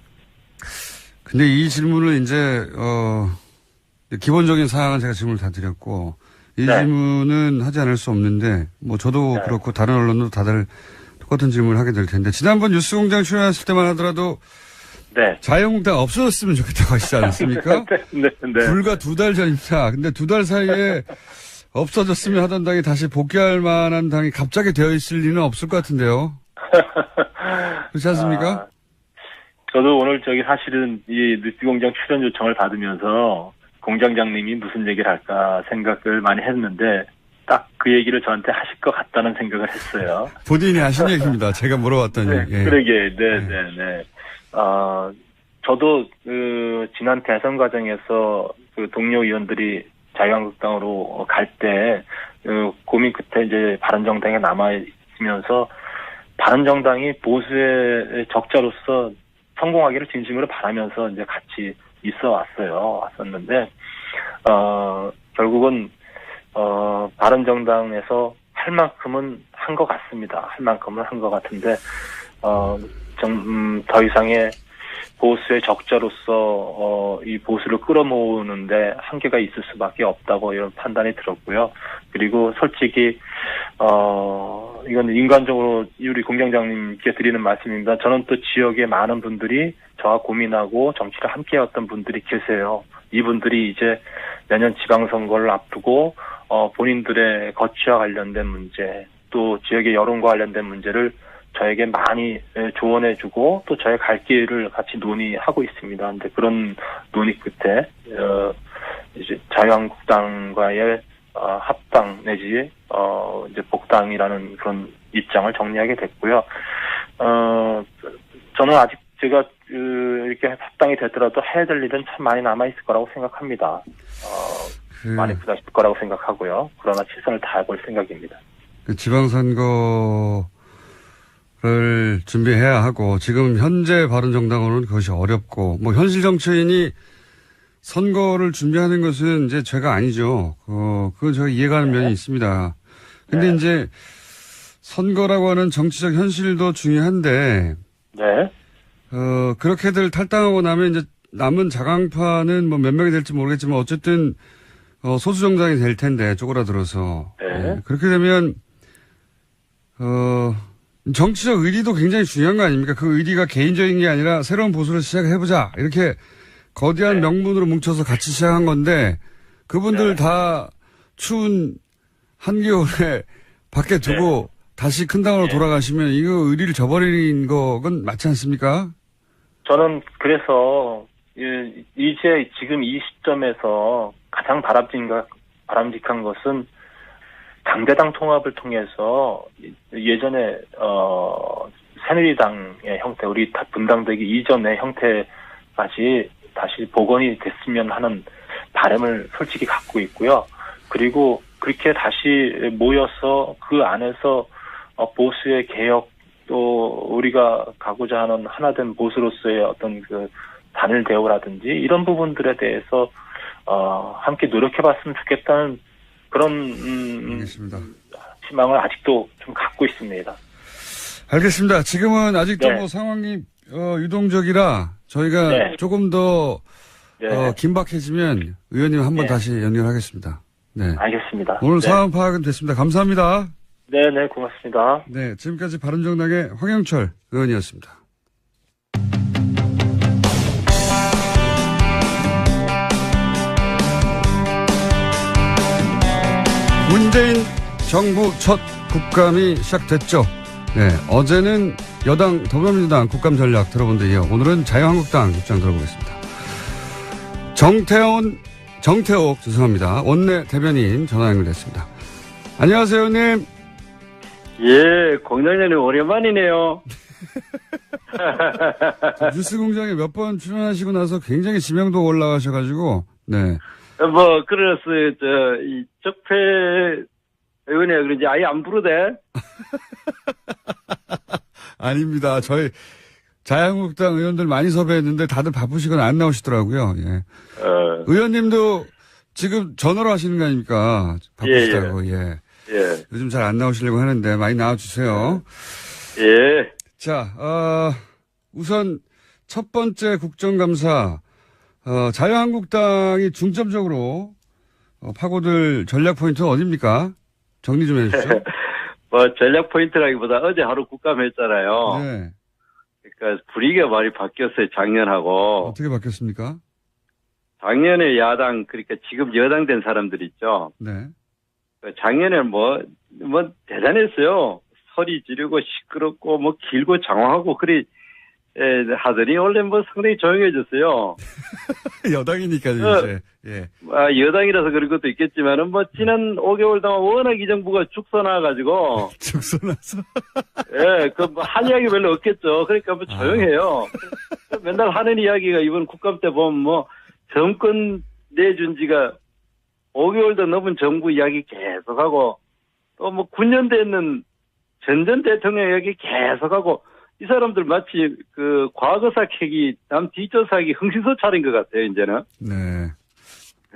근데 이 질문을 이제 기본적인 사항은 제가 질문을 다 드렸고 이 질문은 하지 않을 수 없는데 뭐 저도 그렇고 다른 언론도 다들 똑같은 질문을 하게 될 텐데 지난번 뉴스공장 출연했을 때만 하더라도 자유한국당 없어졌으면 좋겠다고 하시지 않았습니까? 불과 2달 전입니다. 근데 2달 사이에 없어졌으면 하던 당이 다시 복귀할 만한 당이 갑자기 되어 있을 리는 없을 것 같은데요. 그렇지 않습니까? 저도 오늘 사실은 이 뉴스공장 출연 요청을 받으면서 공장장님이 무슨 얘기를 할까 생각을 많이 했는데 딱 그 얘기를 저한테 하실 것 같다는 생각을 했어요. 본인이 하신 얘기입니다. 제가 물어봤더니. 그러게, 저도 지난 대선 과정에서 동료 의원들이 자유한국당으로 갈 때 고민 끝에 이제 바른정당에 남아 있으면서 바른정당이 보수의 적자로서 성공하기를 진심으로 바라면서 이제 같이 왔었는데 결국은 바른정당에서 할 만큼은 한 것 같습니다. 할 만큼은 한 것 같은데, 더 이상의 보수의 적자로서 이 보수를 끌어모으는데 한계가 있을 수밖에 없다고 이런 판단이 들었고요. 그리고 솔직히 이건 인간적으로 우리 공장장님께 드리는 말씀입니다. 저는 또 지역에 많은 분들이 저와 고민하고 정치를 함께했던 분들이 계세요. 이분들이 이제 내년 지방선거를 앞두고 본인들의 거취와 관련된 문제, 또 지역의 여론과 관련된 문제를 저에게 많이 조언해주고 또 저의 갈 길을 같이 논의하고 있습니다. 근데 그런 논의 끝에 이제 자유한국당과의 합당 내지 이제 복당이라는 그런 입장을 정리하게 됐고요. 저는 아직 제가 이렇게 합당이 되더라도 해야 될 일은 참 많이 남아 있을 거라고 생각합니다. 많이 부딪힐 거라고 생각하고요. 그러나 최선을 다해볼 생각입니다. 지방선거를 준비해야 하고 지금 현재 바른정당으로는 그것이 어렵고 뭐 현실 정치인이 선거를 준비하는 것은 이제 죄가 아니죠. 그건 제가 이해가는 면이 있습니다. 근데 이제 선거라고 하는 정치적 현실도 중요한데 네. 그렇게들 탈당하고 나면 이제 남은 자강파는 뭐 몇 명이 될지 모르겠지만 어쨌든 소수 정당이 될 텐데 쪼그라들어서. 네. 그렇게 되면 정치적 의리도 굉장히 중요한 거 아닙니까? 그 의리가 개인적인 게 아니라 새로운 보수를 시작해보자. 이렇게 거대한 명분으로 뭉쳐서 같이 시작한 건데 그분들 다 추운 한겨울에 밖에 두고 다시 큰 당으로 돌아가시면 이거 의리를 저버린 거건 맞지 않습니까? 저는 그래서 이제 지금 이 시점에서 가장 바람직한 것은 당대당 통합을 통해서 예전에 새누리당의 형태, 우리 분당되기 이전의 형태까지 다시 복원이 됐으면 하는 바람을 솔직히 갖고 있고요. 그리고 그렇게 다시 모여서 그 안에서 보수의 개혁 또 우리가 가고자 하는 하나된 보수로서의 어떤 그 단일 대우라든지 이런 부분들에 대해서 함께 노력해봤으면 좋겠다는 그런 알겠습니다. 희망을 아직도 좀 갖고 있습니다. 알겠습니다. 지금은 아직도 뭐 상황이 유동적이라 저희가 조금 더 긴박해지면 의원님 한번 다시 연결하겠습니다. 네, 알겠습니다. 오늘 상황 파악은 됐습니다. 감사합니다. 네, 고맙습니다. 네, 지금까지 바른정당의 황영철 의원이었습니다. 문재인 정부 첫 국감이 시작됐죠. 네, 어제는 여당 더불어민주당 국감 전략 들어본 데 이어 오늘은 자유한국당 입장 들어보겠습니다. 정태옥 원내 대변인 전화 연결됐습니다. 안녕하세요, 의원님. 예, 공장장님 오랜만이네요. 뉴스공장에 몇 번 출연하시고 나서 굉장히 지명도 올라가셔가지고, 네. 그래서, 이 적폐 의원이라 그런지 아예 안 부르대? 아닙니다. 저희 자유한국당 의원들 많이 섭외했는데 다들 바쁘시거나 안 나오시더라고요. 예. 의원님도 지금 전화로 하시는 거 아닙니까? 바쁘시다고, 예. 요즘 잘 안 나오시려고 하는데 많이 나와주세요. 예. 자, 우선 첫 번째 국정감사, 자유한국당이 중점적으로 파고들 전략 포인트는 어디입니까? 정리 좀 해주시죠. 전략 포인트라기보다 어제 하루 국감했잖아요. 네. 그러니까 분위기가 많이 바뀌었어요, 작년하고. 어떻게 바뀌었습니까? 작년에 야당, 그러니까 지금 여당 된 사람들 있죠. 네. 작년에 대단했어요. 소리 지르고 시끄럽고 길고 장황하고 하더니 원래 상당히 조용해졌어요. 여당이니까요, 이제. 예. 여당이라서 그런 것도 있겠지만은 지난 5개월 동안 워낙 이 정부가 죽서나가지고. 죽서나서? 예, 할 이야기 별로 없겠죠. 그러니까 조용해요. 맨날 하는 이야기가 이번 국감 때 보면 정권 내준 지가 5개월도 넘은 정부 이야기 계속하고 또 9년 됐는 전 대통령 이야기 계속하고 이 사람들 마치 과거사 캐기 남 뒷조사하기 흥신소 차린 것 같아요, 이제는. 네.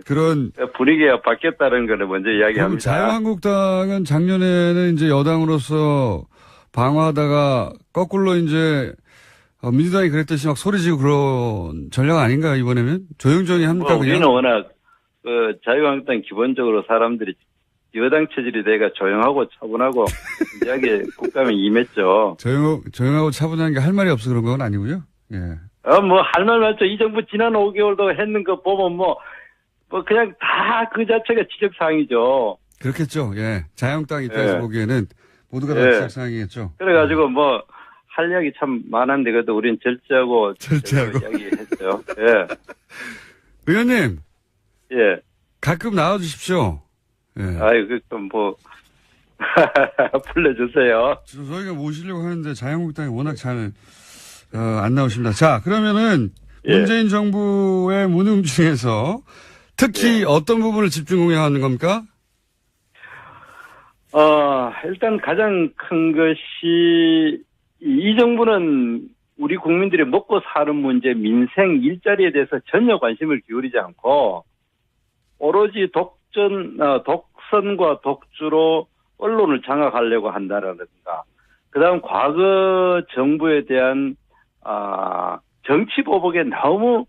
그런 분위기가 바뀌었다는 거를 먼저 그럼 이야기합니다. 자유한국당은 작년에는 이제 여당으로서 방어하다가 거꾸로 이제 민주당이 그랬듯이 막 소리지고 그런 전략 아닌가요, 이번에는? 조용조용히 합니까, 그냥? 우리는 워낙 자유한국당 기본적으로 사람들이 여당 체질이 돼가 조용하고 차분하고 이야기에 국감에 임했죠. 조용하고 차분한 게 할 말이 없어 그런 건 아니고요. 예. 뭐 할 말 맞죠. 이 정부 지난 5개월도 했는 거 보면 뭐 그냥 다 그 자체가 지적사항이죠. 그렇겠죠. 예. 자유한국당 입장에서 예. 보기에는 모두가 다 예. 지적사항이겠죠. 그래가지고 뭐 할 이야기 참 많은데 그래도 우리는 절제하고 이야기했어요. 예. 의원님, 예. 가끔 나와주십시오. 예. 아유, 뭐 불러주세요. 저희가 모시려고 하는데 자유한국당이 워낙 잘 안 나오십니다. 자, 그러면은 예. 문재인 정부의 무능 중에서 특히 어떤 부분을 집중 공략하는 겁니까? 일단 가장 큰 것이 이 정부는 우리 국민들이 먹고 사는 문제, 민생, 일자리에 대해서 전혀 관심을 기울이지 않고 오로지 독선과 독주로 언론을 장악하려고 한다라든가, 그다음 과거 정부에 대한 정치 보복에 너무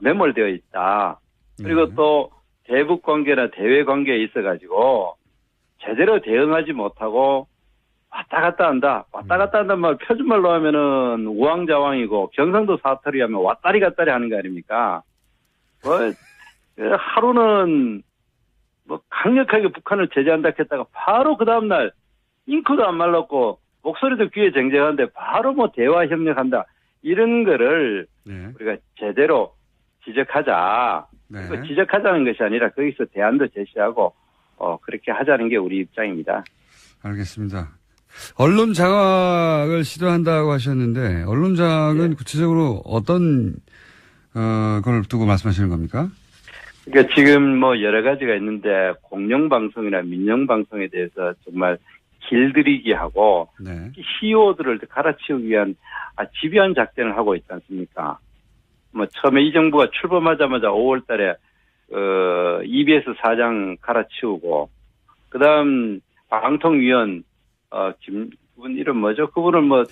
매몰되어 있다. 그리고 또 대북 관계나 대외 관계에 있어가지고 제대로 대응하지 못하고 왔다 갔다 한다. 왔다 갔다 한다는 말 표준말로 하면은 우왕좌왕이고 경상도 사투리 하면 왔다리 갔다리 하는 거 아닙니까? 하루는 뭐 강력하게 북한을 제재한다 했다가 바로 그 다음날 잉크도 안 말랐고 목소리도 귀에 쟁쟁한데 바로 뭐 대화 협력한다. 이런 거를 네. 우리가 제대로 지적하자. 네. 그 지적하자는 것이 아니라 거기서 대안도 제시하고 그렇게 하자는 게 우리 입장입니다. 알겠습니다. 언론 장악을 시도한다고 하셨는데 언론 장악은 구체적으로 어떤 걸 두고 말씀하시는 겁니까? 그러니까 지금 뭐 여러 가지가 있는데 공영방송이나 민영방송에 대해서 정말 길들이기 하고 네. CEO들을 갈아치우기 위한 집요한 작전을 하고 있지 않습니까? 뭐 처음에 이 정부가 출범하자마자 5월 달에 EBS 사장 갈아치우고 그다음 방통위원 그분 이름 뭐죠? 그분을 뭐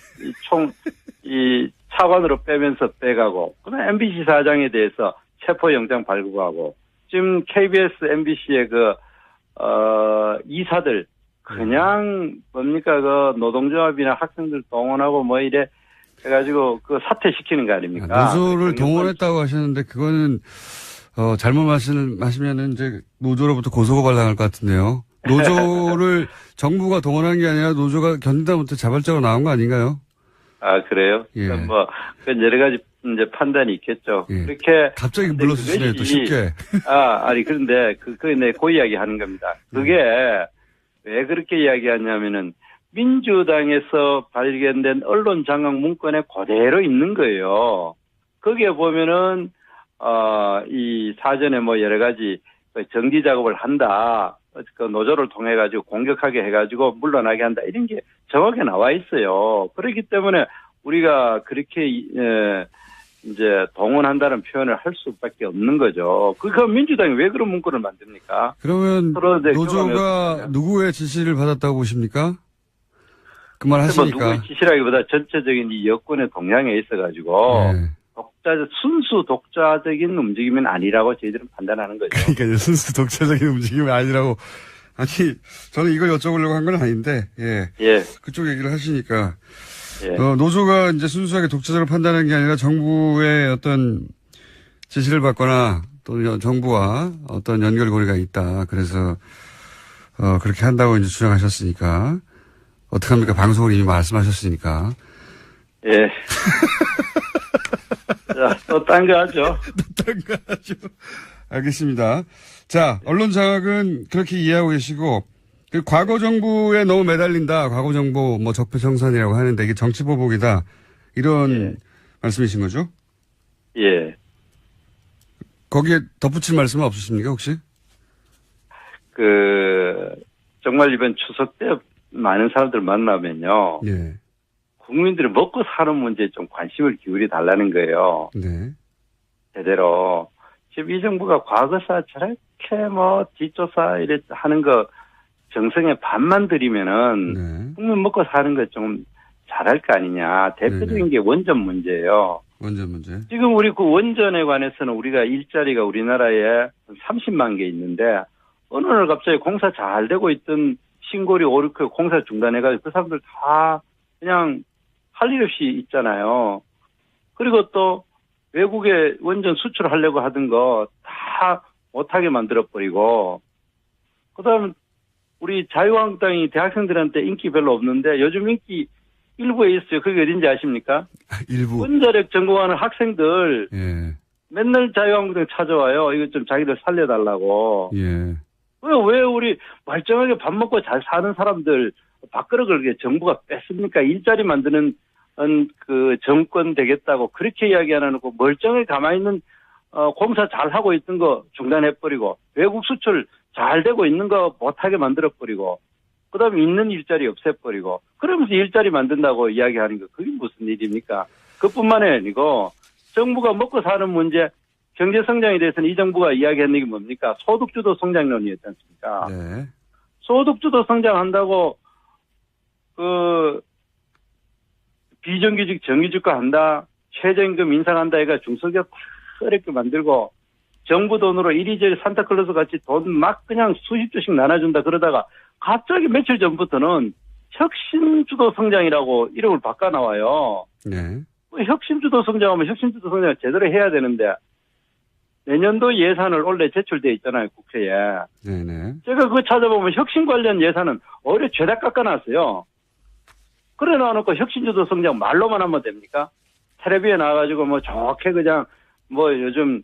이 차관으로 빼면서 빼가고 그다음 MBC 사장에 대해서 체포영장 발부하고 지금 KBS, MBC의 이사들 그냥 뭡니까 노동조합이나 학생들 동원하고 뭐 이래 해가지고 사퇴시키는 거 아닙니까? 노조를 동원했다고 하셨는데 그거는 잘못 마시면은 이제 노조로부터 고소고발 당할 것 같은데요. 노조를 정부가 동원한 게 아니라 노조가 견디다 못해 자발적으로 나온 거 아닌가요? 그래요? 예. 뭐 여러 가지 이제 판단이 있겠죠. 예. 그렇게 갑자기 불러주시네요. 또 쉽게. 그런데 그게 그 이야기 하는 겁니다. 그게 왜 그렇게 이야기하냐면은 민주당에서 발견된 언론 장악 문건에 그대로 있는 거예요. 거기에 보면은 이 사전에 뭐 여러 가지 정지 작업을 한다. 그 노조를 통해 가지고 공격하게 해가지고 물러나게 한다. 이런 게 정확히 나와 있어요. 그렇기 때문에 우리가 그렇게 이제 동원한다는 표현을 할 수밖에 없는 거죠. 그 민주당이 왜 그런 문구를 만듭니까? 그러면 노조가 누구의 지시를 받았다고 보십니까? 그 말 하시니까. 누구의 지시라기보다 전체적인 이 여권의 동향에 있어가지고 네. 순수 독자적인 움직임은 아니라고 저희들은 판단하는 거죠. 그러니까 순수 독자적인 움직임이 아니라고. 아니 저는 이걸 여쭤보려고 한 건 아닌데 예. 그쪽 얘기를 하시니까 노조가 이제 순수하게 독자적으로 판단하는 게 아니라 정부의 어떤 지시를 받거나 또 정부와 어떤 연결고리가 있다. 그래서 그렇게 한다고 이제 주장하셨으니까 어떡합니까? 방송을 이미 말씀하셨으니까. 예. 자, 또 딴 거 하죠. 알겠습니다. 자, 언론 장악은 그렇게 이해하고 계시고, 과거 정부에 너무 매달린다. 과거 정부 뭐 적폐청산이라고 하는데 이게 정치보복이다. 이런 말씀이신 거죠? 예. 거기에 덧붙일 말씀은 없으십니까, 혹시? 정말 이번 추석 때 많은 사람들 만나면요. 예. 국민들이 먹고 사는 문제에 좀 관심을 기울여 달라는 거예요. 네. 제대로. 지금 이 정부가 과거사 저렇게 뭐 뒷조사 이래 하는 거 정성에 반만 들이면은 네. 국민 먹고 사는 거 좀 잘할 거 아니냐. 대표적인 네네. 게 원전 문제예요. 원전 문제. 지금 우리 그 원전에 관해서는 우리가 일자리가 우리나라에 30만 개 있는데 어느 날 갑자기 공사 잘 되고 있던 신고리 오르크 공사 중단해가지고 그 사람들 다 그냥 할 일 없이 있잖아요. 그리고 또 외국에 원전 수출하려고 하던 거 다 못하게 만들어버리고 그다음에 우리 자유한국당이 대학생들한테 인기 별로 없는데 요즘 인기 일부에 있어요. 그게 어딘지 아십니까? 일부. 원자력 전공하는 학생들 예. 맨날 자유한국당 찾아와요. 이거 좀 자기들 살려달라고. 예. 왜 우리 멀쩡하게 밥 먹고 잘 사는 사람들 밥그릇 그렇게 정부가 뺐습니까? 일자리 만드는 그 정권 되겠다고 그렇게 이야기 안 하고 멀쩡하게 가만히 있는 공사 잘 하고 있던 거 중단해버리고 외국 수출 잘 되고 있는 거 못하게 만들어버리고 그다음에 있는 일자리 없애버리고 그러면서 일자리 만든다고 이야기하는 거 그게 무슨 일입니까? 그뿐만이 아니고 정부가 먹고 사는 문제 경제 성장에 대해서는 이 정부가 이야기하는 게 뭡니까? 소득주도 성장론이었지 않습니까? 네. 소득주도 소득주도 성장한다고 그 비정규직 정규직화 한다. 최저임금 인상한다. 해가 중소기업 다 어렵게 만들고 정부 돈으로 이리저리 산타클로스 같이 돈 막 그냥 수십조씩 나눠준다 그러다가 갑자기 며칠 전부터는 혁신주도 성장이라고 이름을 바꿔 나와요. 네. 혁신주도 성장하면 혁신주도 성장을 제대로 해야 되는데 내년도 예산을 원래 제출돼 있잖아요. 국회에. 네네. 제가 그거 찾아보면 혁신 관련 예산은 오히려 죄다 깎아놨어요. 그래 놔놓고 혁신주도 성장 말로만 하면 됩니까? 텔레비에 나와가지고 뭐 좋게 그냥 뭐 요즘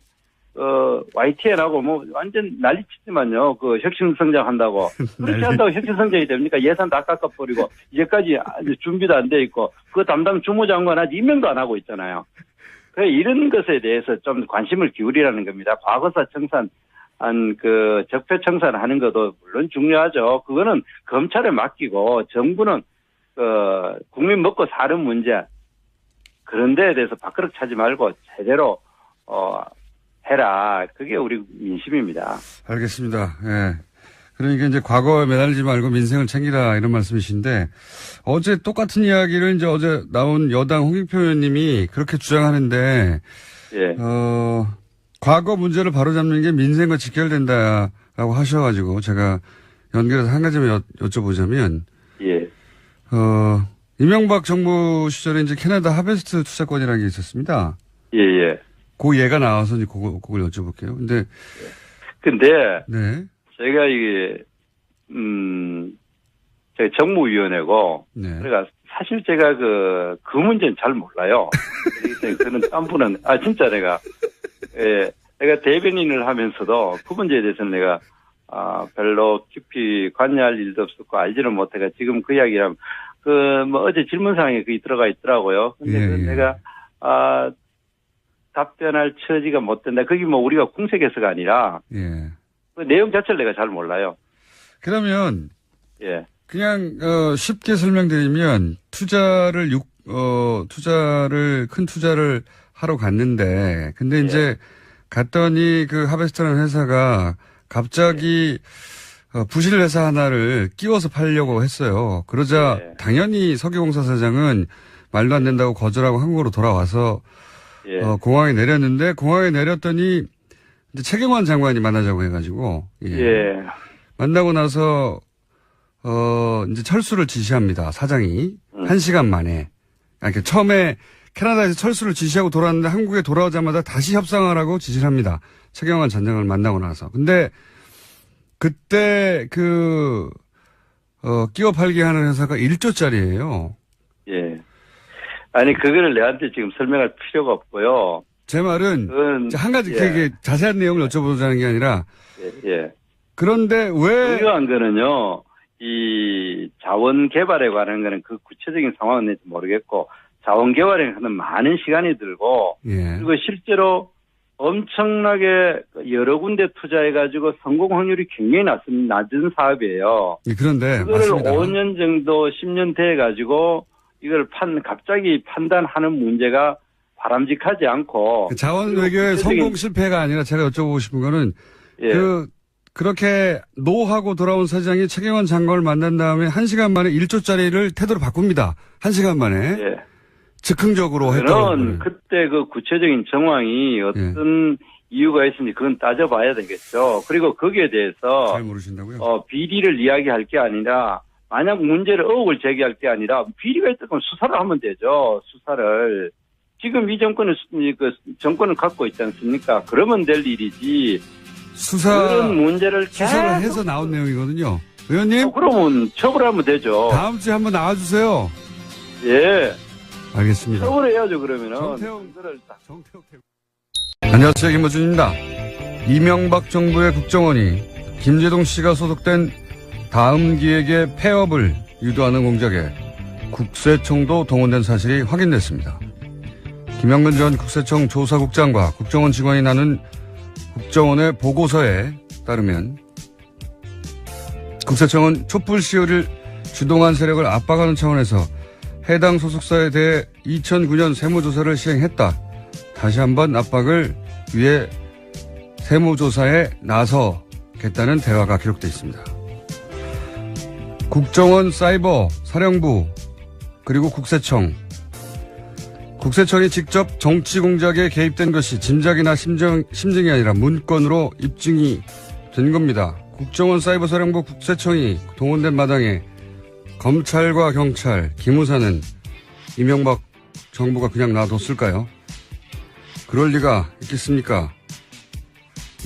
YTN 하고 뭐 완전 난리치지만요. 그 혁신 성장한다고 그렇게 한다고 혁신 성장이 됩니까? 예산 다 깎아버리고 이제까지 아주 준비도 안 돼 있고 그 담당 주무장관 아직 임명도 안 하고 있잖아요. 그래 이런 것에 대해서 좀 관심을 기울이라는 겁니다. 과거사 청산 그 적폐 청산하는 것도 물론 중요하죠. 그거는 검찰에 맡기고 정부는 국민 먹고 사는 문제 그런 데에 대해서 밥그릇 차지 말고 제대로 해라. 그게 우리 민심입니다. 알겠습니다. 예. 그러니까 이제 과거에 매달리지 말고 민생을 챙기라 이런 말씀이신데 어제 똑같은 이야기를 이제 어제 나온 여당 홍익표 의원님이 그렇게 주장하는데 예. 과거 문제를 바로잡는 게 민생과 직결된다라고 하셔가지고 제가 연결해서 한 가지만 여쭤보자면 예. 이명박 정부 시절에 이제 캐나다 하베스트 투자권이라는 게 있었습니다. 예, 예. 그 예가 나와서 이제 그걸 여쭤볼게요. 근데 네. 제가 이게 제가 정무위원회고 네. 그러니까 사실 제가 그 문제는 잘 몰라요. 그는 딴 분은 진짜 내가 대변인을 하면서도 그 문제에 대해서는 내가 별로 깊이 관여할 일도 없었고 알지는 못해가 지금 그 이야기라면 뭐 어제 질문사항에 그게 들어가 있더라고요. 근데 예, 내가 답변할 처지가 못 된다. 그게 뭐 우리가 궁색해서가 아니라 예. 그 내용 자체를 내가 잘 몰라요. 그러면 예. 그냥 쉽게 설명드리면 큰 투자를 하러 갔는데 근데 이제 갔더니 그 하베스트라는 회사가 갑자기 부실 회사 하나를 끼워서 팔려고 했어요. 그러자 당연히 석유공사 사장은 말도 안 된다고 거절하고 한국으로 돌아와서 공항에 내렸는데 공항에 내렸더니 이제 최경환 장관이 만나자고 해가지고 만나고 나서 이제 철수를 지시합니다. 사장이 1시간 만에. 그러니까 처음에 캐나다에서 철수를 지시하고 돌아왔는데 한국에 돌아오자마자 다시 협상하라고 지시를 합니다. 최경환 전 장관을 만나고 나서. 근데 그때 끼워 팔기 하는 회사가 1조짜리예요. 예. 아니 그거를 내한테 지금 설명할 필요가 없고요. 제 말은 한 가지 되게 자세한 내용을 여쭤보자는 게 아니라 그런데 왜 중요한 거는요. 이 자원 개발에 관한 거는 그 구체적인 상황은 모르겠고 자원 개발에 하는 많은 시간이 들고 그리고 실제로 엄청나게 여러 군데 투자해가지고 성공 확률이 굉장히 낮은 사업이에요. 그런데 그거를 맞습니다. 5년 정도 10년 돼가지고 이걸 갑자기 판단하는 문제가 바람직하지 않고. 그 자원 외교의 성공 실패가 아니라 제가 여쭤보고 싶은 거는 예. 그렇게 노하고 돌아온 사장이 최경환 장관을 만난 다음에 1시간 만에 1조짜리를 태도를 바꿉니다. 1시간 만에. 예. 즉흥적으로 했던 저는 그때 그 구체적인 정황이 어떤 이유가 있는지 그건 따져봐야 되겠죠. 그리고 거기에 대해서 잘 모르신다고요? 비리를 이야기할 게 아니라 만약 문제를 의혹을 제기할 게 아니라 비리가 있다면 수사를 하면 되죠. 수사를. 지금 이 정권은 정권을 갖고 있지 않습니까? 그러면 될 일이지. 그런 문제를 수사를 계속 해서 나온 내용이거든요. 의원님. 그러면 처벌하면 되죠. 다음 주에 한번 나와주세요. 예. 알겠습니다. 처벌해야죠 그러면은. 정태욱 안녕하세요. 김어준입니다. 이명박 정부의 국정원이 김재동 씨가 소속된 다음 기획의 폐업을 유도하는 공작에 국세청도 동원된 사실이 확인됐습니다. 김영근 전 국세청 조사국장과 국정원 직원이 나눈 국정원의 보고서에 따르면 국세청은 촛불 시위를 주동한 세력을 압박하는 차원에서 해당 소속사에 대해 2009년 세무조사를 시행했다. 다시 한번 압박을 위해 세무조사에 나서겠다는 대화가 기록되어 있습니다. 국정원 사이버 사령부 그리고 국세청이 직접 정치 공작에 개입된 것이 짐작이나 심증이 아니라 문건으로 입증이 된 겁니다. 국정원 사이버 사령부 국세청이 동원된 마당에 검찰과 경찰, 기무사는 이명박 정부가 그냥 놔뒀을까요? 그럴 리가 있겠습니까?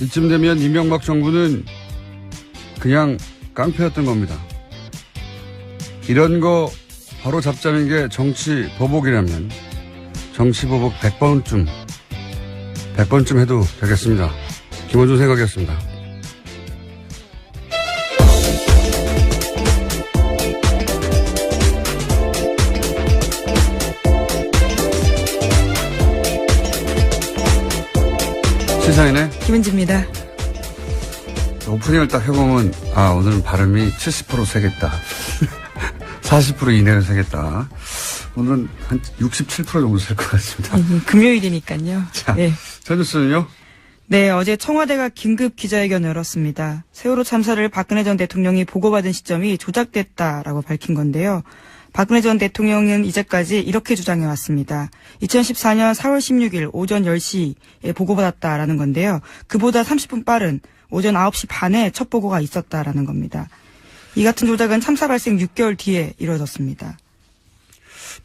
이쯤 되면 이명박 정부는 그냥 깡패였던 겁니다. 이런 거 바로 잡자는 게 정치 보복이라면 정치 보복 100번쯤 해도 되겠습니다. 김원준 생각이었습니다. 시사인의 김은지입니다. 오프닝을 딱 해보면 오늘은 발음이 70% 세겠다. 40% 이내로 세겠다. 오늘은 한 67% 정도 셀 것 같습니다. 금요일이니까요. 자, 네. 첫 뉴스는요? 네, 어제 청와대가 긴급 기자회견을 열었습니다. 세월호 참사를 박근혜 전 대통령이 보고받은 시점이 조작됐다라고 밝힌 건데요. 박근혜 전 대통령은 이제까지 이렇게 주장해왔습니다. 2014년 4월 16일 오전 10시에 보고받았다라는 건데요. 그보다 30분 빠른 오전 9시 반에 첫 보고가 있었다라는 겁니다. 이 같은 조작은 참사 발생 6개월 뒤에 이루어졌습니다.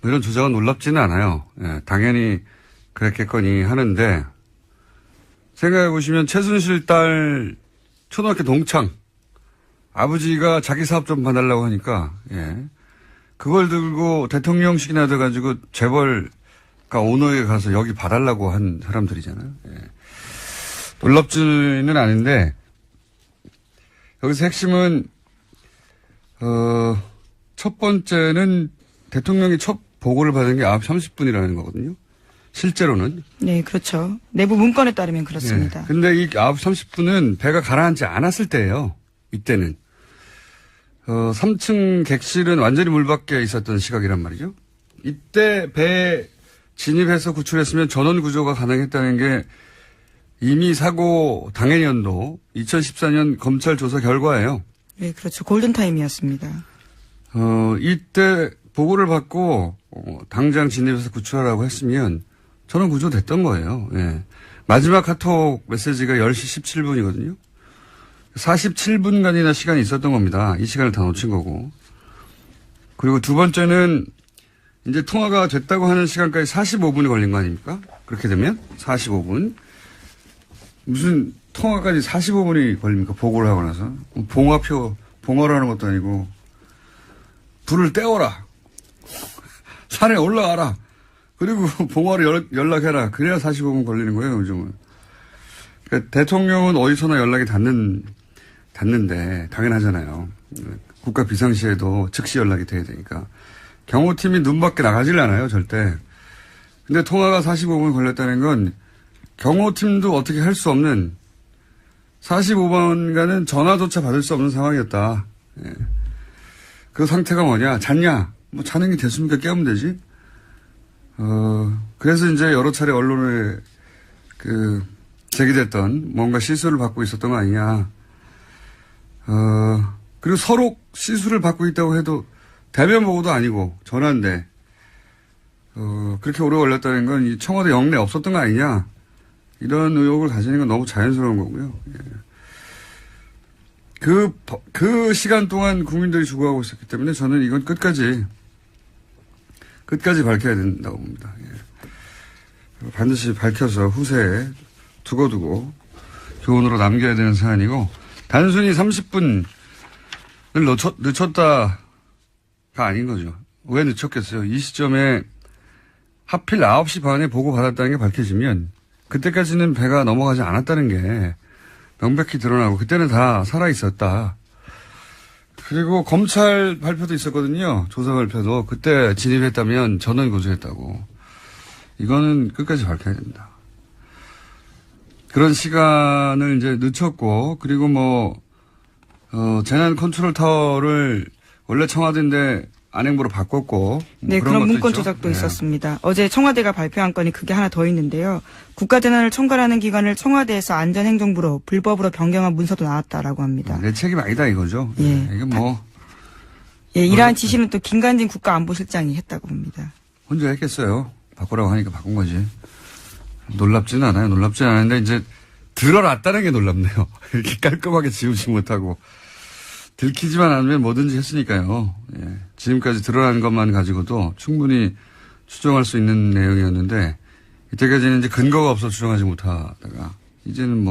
뭐 이런 조작은 놀랍지는 않아요. 예, 당연히 그랬겠거니 하는데 생각해보시면 최순실 딸 초등학교 동창 아버지가 자기 사업 좀 봐달라고 하니까 그걸 들고 대통령식이나 돼가지고 재벌가 오너에 가서 여기 봐달라고 한 사람들이잖아요. 놀랍지는 않은데 여기서 핵심은 첫 번째는 대통령이 첫 보고를 받은 게 9시 30분이라는 거거든요. 실제로는. 네, 그렇죠. 내부 문건에 따르면 그렇습니다. 근데 이 9시 30분은 배가 가라앉지 않았을 때예요. 이때는. 3층 객실은 완전히 물 밖에 있었던 시각이란 말이죠. 이때 배에 진입해서 구출했으면 전원 구조가 가능했다는 게 이미 사고 당해년도 2014년 검찰 조사 결과예요. 네, 그렇죠. 골든타임이었습니다. 이때 보고를 받고 당장 진입해서 구출하라고 했으면 전원 구조됐던 거예요. 마지막 카톡 메시지가 10시 17분이거든요. 47분간이나 시간이 있었던 겁니다. 이 시간을 다 놓친 거고. 그리고 두 번째는 이제 통화가 됐다고 하는 시간까지 45분이 걸린 거 아닙니까? 그렇게 되면 45분. 무슨 통화까지 45분이 걸립니까? 보고를 하고 나서. 봉화라는 것도 아니고 불을 떼어라. 산에 올라가라. 그리고 봉화로 연락해라. 그래야 45분 걸리는 거예요, 요즘은. 그러니까 대통령은 어디서나 연락이 닿는데 당연하잖아요. 국가 비상시에도 즉시 연락이 돼야 되니까. 경호팀이 눈 밖에 나가질 않아요, 절대. 근데 통화가 45분 걸렸다는 건 경호팀도 어떻게 할 수 없는 45분간은 전화조차 받을 수 없는 상황이었다. 그 상태가 뭐냐? 잤냐? 뭐 자는 게 됐습니까? 깨우면 되지. 그래서 이제 여러 차례 언론에 제기됐던 뭔가 시술을 받고 있었던 거 아니냐. 그리고 서로 시술을 받고 있다고 해도 대면 보고도 아니고 전화인데, 그렇게 오래 걸렸다는 건 이 청와대 영내 없었던 거 아니냐. 이런 의혹을 가지는 건 너무 자연스러운 거고요. 예. 그 시간 동안 국민들이 죽어가고 있었기 때문에 저는 이건 끝까지 밝혀야 된다고 봅니다. 예. 반드시 밝혀서 후세에 두고두고 교훈으로 남겨야 되는 사안이고, 단순히 30분을 늦췄다가 아닌 거죠. 왜 늦췄겠어요? 이 시점에 하필 9시 반에 보고받았다는 게 밝혀지면 그때까지는 배가 넘어가지 않았다는 게 명백히 드러나고, 그때는 다 살아있었다. 그리고 검찰 발표도 있었거든요. 조사 발표도. 그때 진입했다면 전원 구조했다고. 이거는 끝까지 밝혀야 됩니다. 그런 시간을 이제 늦췄고, 그리고 재난 컨트롤 타워를 원래 청와대인데 안행부로 바꿨고. 네, 그런 그런 것도 문건 있죠. 조작도 네. 있었습니다. 어제 청와대가 발표한 건이 그게 하나 더 있는데요. 국가재난을 총괄하는 기관을 청와대에서 안전행정부로 불법으로 변경한 문서도 나왔다라고 합니다. 내 책임 아니다 이거죠. 예. 이게 예, 이러한 지시는 또 김관진 국가안보실장이 했다고 봅니다. 혼자 했겠어요. 바꾸라고 하니까 바꾼 거지. 놀랍지는 않아요. 놀랍지는 않은데 이제 드러났다는 게 놀랍네요. 이렇게 깔끔하게 지우지 못하고. 들키지만 않으면 뭐든지 했으니까요. 예. 지금까지 드러난 것만 가지고도 충분히 추정할 수 있는 내용이었는데, 이때까지는 이제 근거가 없어 추정하지 못하다가 이제는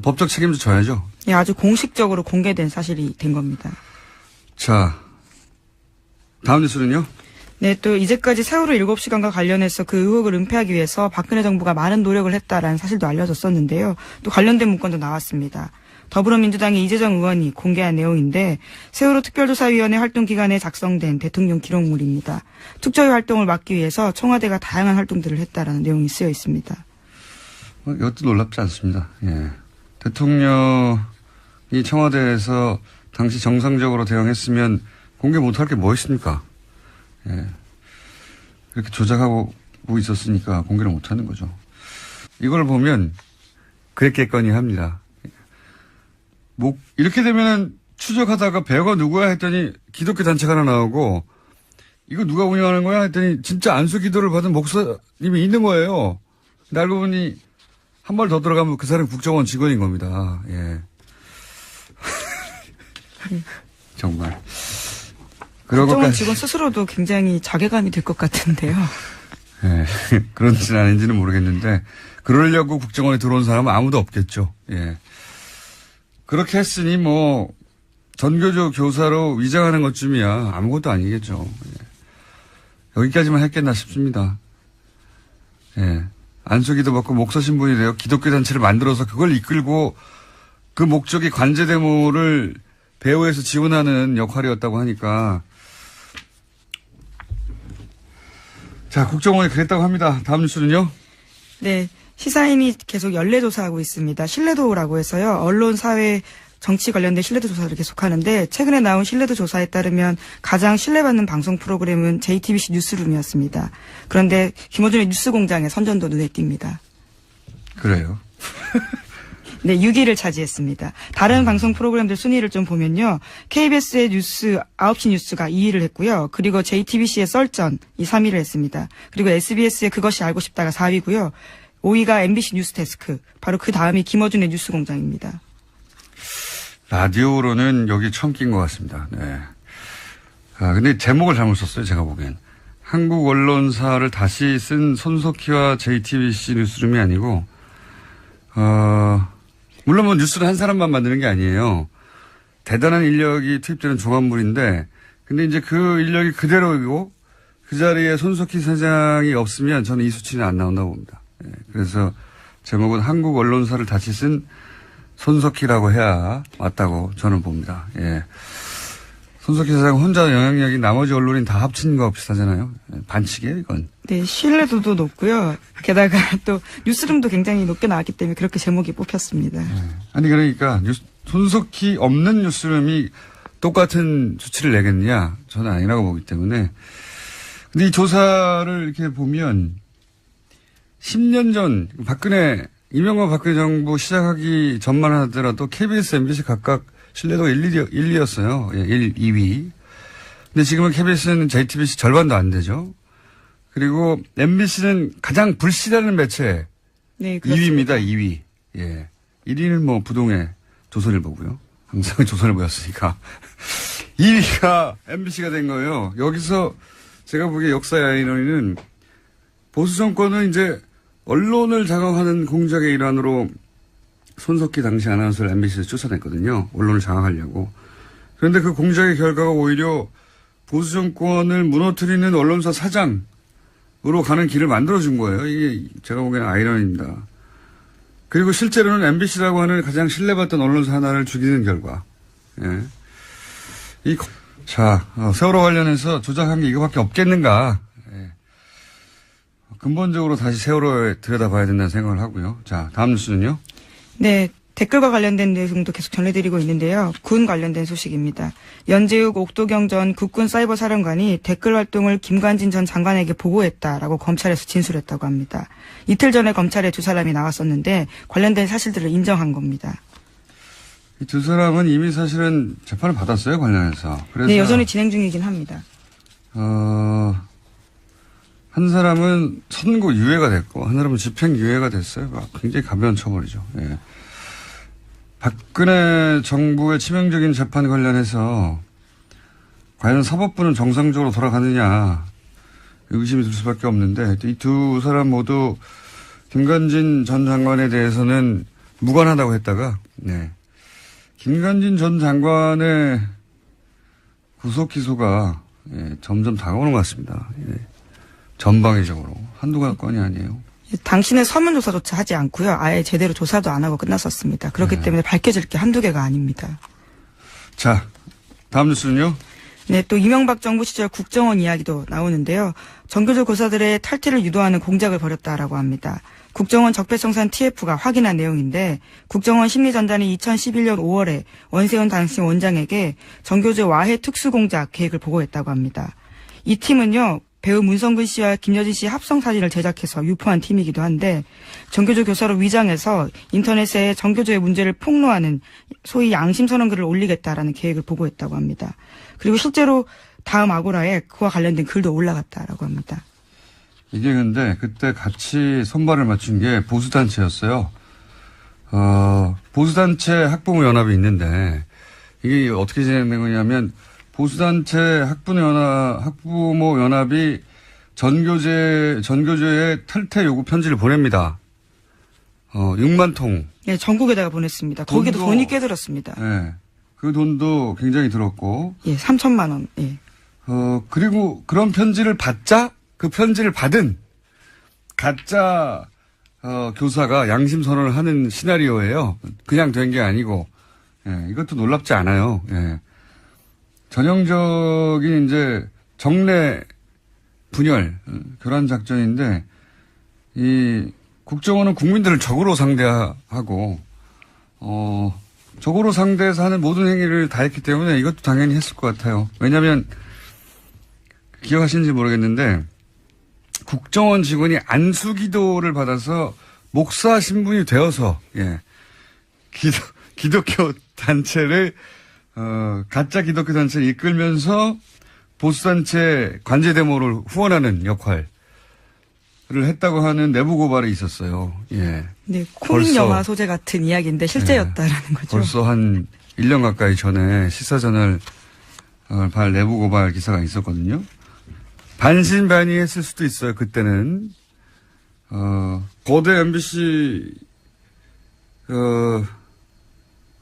법적 책임도 져야죠. 예, 아주 공식적으로 공개된 사실이 된 겁니다. 자, 다음 뉴스는요? 네, 또 이제까지 세월호 7시간과 관련해서 그 의혹을 은폐하기 위해서 박근혜 정부가 많은 노력을 했다라는 사실도 알려졌었는데요. 또 관련된 문건도 나왔습니다. 더불어민주당의 이재정 의원이 공개한 내용인데, 세월호 특별조사위원회 활동 기간에 작성된 대통령 기록물입니다. 특조위 활동을 막기 위해서 청와대가 다양한 활동들을 했다라는 내용이 쓰여 있습니다. 이것도 놀랍지 않습니다. 예. 대통령이 청와대에서 당시 정상적으로 대응했으면 공개 못할 게 뭐 있습니까? 예. 이렇게 조작하고 있었으니까 공개를 못하는 거죠. 이걸 보면 그랬겠거니 합니다. 이렇게 되면은 추적하다가 배우가 누구야 했더니 기독교 단체가 하나 나오고, 이거 누가 운영하는 거야 했더니 진짜 안수 기도를 받은 목사님이 있는 거예요. 근데 알고 보니 한 발 더 들어가면 그 사람이 국정원 직원인 겁니다. 예. 정말. 국정원 직원 스스로도 굉장히 자괴감이 들 것 같은데요. 예. 그런지는 아닌지는 모르겠는데, 그러려고 국정원에 들어온 사람은 아무도 없겠죠. 예. 그렇게 했으니 전교조 교사로 위장하는 것쯤이야 아무것도 아니겠죠. 예. 여기까지만 했겠나 싶습니다. 예. 안수기도 받고 목사 신분이 되어 기독교 단체를 만들어서 그걸 이끌고 그 목적이 관제 데모를 배후에서 지원하는 역할이었다고 하니까. 자, 국정원이 그랬다고 합니다. 다음 뉴스는요? 네. 시사인이 계속 연례조사하고 있습니다. 신뢰도라고 해서요. 언론, 사회, 정치 관련된 신뢰도 조사를 계속하는데, 최근에 나온 신뢰도 조사에 따르면 가장 신뢰받는 방송 프로그램은 JTBC 뉴스룸이었습니다. 그런데 김어준의 뉴스공장의 선전도 눈에 띕니다. 그래요. 네, 6위를 차지했습니다. 다른 방송 프로그램들 순위를 좀 보면요. KBS의 뉴스 9시 뉴스가 2위를 했고요. 그리고 JTBC의 썰전이 3위를 했습니다. 그리고 SBS의 그것이 알고 싶다가 4위고요. 5위가 MBC 뉴스데스크, 바로 그 다음이 김어준의 뉴스공장입니다. 라디오로는 여기 처음 낀 것 같습니다. 네. 근데 제목을 잘못 썼어요, 제가 보기엔. 한국 언론사를 다시 쓴 손석희와 JTBC 뉴스룸이 아니고, 물론 뉴스는 한 사람만 만드는 게 아니에요. 대단한 인력이 투입되는 종합물인데, 근데 이제 그 인력이 그대로이고, 그 자리에 손석희 사장이 없으면 저는 이 수치는 안 나온다고 봅니다. 예, 그래서 제목은 한국 언론사를 다시 쓴 손석희라고 해야 맞다고 저는 봅니다. 예. 손석희 사장 혼자 영향력이 나머지 언론인 다 합친 거 비슷하잖아요. 반칙이에요, 이건. 네, 신뢰도도 높고요. 게다가 또 뉴스룸도 굉장히 높게 나왔기 때문에 그렇게 제목이 뽑혔습니다. 아니, 그러니까 손석희 없는 뉴스룸이 똑같은 수치를 내겠느냐? 저는 아니라고 보기 때문에 근데 이 조사를 이렇게 보면 10년 전 이명박 박근혜 정부 시작하기 전만 하더라도 KBS, MBC 각각 신뢰도가 1, 2였어요. 예, 1, 2위. 근데 지금은 KBS는 JTBC 절반도 안 되죠. 그리고 MBC는 가장 불신하는 매체 네, 그렇습니다. 2위입니다. 2위. 예. 1위는 뭐 부동의 조선일보고요. 항상 조선일보였으니까. 2위가 MBC가 된 거예요. 여기서 제가 보기에 역사의 아이러니는 보수 정권은 이제 언론을 장악하는 공작의 일환으로 손석희 당시 아나운서를 MBC에서 쫓아냈거든요. 언론을 장악하려고. 그런데 그 공작의 결과가 오히려 보수 정권을 무너뜨리는 언론사 사장으로 가는 길을 만들어준 거예요. 이게 제가 보기에는 아이러니입니다. 그리고 실제로는 MBC라고 하는 가장 신뢰받던 언론사 하나를 죽이는 결과. 예. 세월호 관련해서 조작한 게 이거밖에 없겠는가. 예. 근본적으로 다시 세월호에 들여다봐야 된다는 생각을 하고요. 자, 다음 뉴스는요. 네, 댓글과 관련된 내용도 계속 전해드리고 있는데요. 군 관련된 소식입니다. 연재욱 옥도경 전 국군 사이버 사령관이 댓글 활동을 김관진 전 장관에게 보고했다라고 검찰에서 진술했다고 합니다. 이틀 전에 검찰에 두 사람이 나왔었는데 관련된 사실들을 인정한 겁니다. 이 두 사람은 이미 사실은 재판을 받았어요, 관련해서. 그래서 네, 여전히 진행 중이긴 합니다. 한 사람은 선고 유예가 됐고, 한 사람은 집행 유예가 됐어요. 굉장히 가벼운 처벌이죠. 예. 박근혜 정부의 치명적인 재판 관련해서 과연 사법부는 정상적으로 돌아가느냐 의심이 들 수밖에 없는데 이 두 사람 모두 김관진 전 장관에 대해서는 무관하다고 했다가 네. 김관진 전 장관의 구속 기소가 예, 점점 다가오는 것 같습니다. 예. 전방위적으로 한두 건이 아니에요. 당신의 서면조사조차 하지 않고요. 아예 제대로 조사도 안 하고 끝났었습니다. 그렇기 네. 때문에 밝혀질 게 한두 개가 아닙니다. 자, 다음 뉴스는요. 네, 또 이명박 정부 시절 국정원 이야기도 나오는데요. 정교조 고사들의 탈퇴를 유도하는 공작을 벌였다라고 합니다. 국정원 적폐청산 TF가 확인한 내용인데 국정원 심리전단이 2011년 5월에 원세훈 당시 원장에게 정교조 와해 특수공작 계획을 보고했다고 합니다. 이 팀은요. 배우 문성근 씨와 김여진 씨의 합성 사진을 제작해서 유포한 팀이기도 한데 정교조 교사로 위장해서 인터넷에 정교조의 문제를 폭로하는 소위 양심선언글을 올리겠다라는 계획을 보고했다고 합니다. 그리고 실제로 다음 아고라에 그와 관련된 글도 올라갔다라고 합니다. 이게 근데 그때 같이 손발을 맞춘 게 보수단체였어요. 보수단체 학부모 연합이 있는데 이게 어떻게 진행된 거냐면 보수단체 학부모 연합이 전교조에 탈퇴 요구 편지를 보냅니다. 6만 통. 네, 전국에다가 보냈습니다. 거기도 돈이 꽤 들었습니다. 네. 그 돈도 굉장히 들었고. 예, 3천만 원. 예. 그리고 그런 편지를 받자 그 편지를 받은 가짜 교사가 양심 선언을 하는 시나리오예요. 그냥 된 게 아니고. 예, 이것도 놀랍지 않아요. 예. 전형적인 이제 정례 분열 교란 작전인데 이 국정원은 국민들을 적으로 상대하고 적으로 상대해서 하는 모든 행위를 다 했기 때문에 이것도 당연히 했을 것 같아요. 왜냐하면 기억하시는지 모르겠는데 국정원 직원이 안수기도를 받아서 목사 신분이 되어서 예. 기독교 단체를 가짜 기독교 단체를 이끌면서 보수단체 관제대모를 후원하는 역할을 했다고 하는 내부 고발이 있었어요. 예. 네, 코믹 영화 소재 같은 이야기인데 실제였다라는 거죠. 벌써 한 1년 가까이 전에 시사저널 발 내부 고발 기사가 있었거든요. 반신반의했을 수도 있어요. 그때는 거대 MBC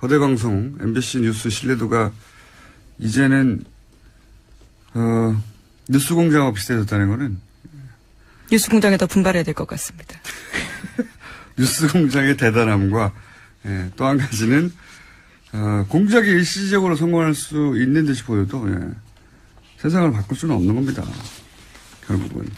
거대 방송 MBC 뉴스 신뢰도가 이제는 뉴스공장하고 비슷해졌다는 거는 뉴스공장에 더 분발해야 될 것 같습니다. 뉴스공장의 대단함과 예, 또 한 가지는 공작이 일시적으로 성공할 수 있는 듯이 보여도 예, 세상을 바꿀 수는 없는 겁니다. 결국은.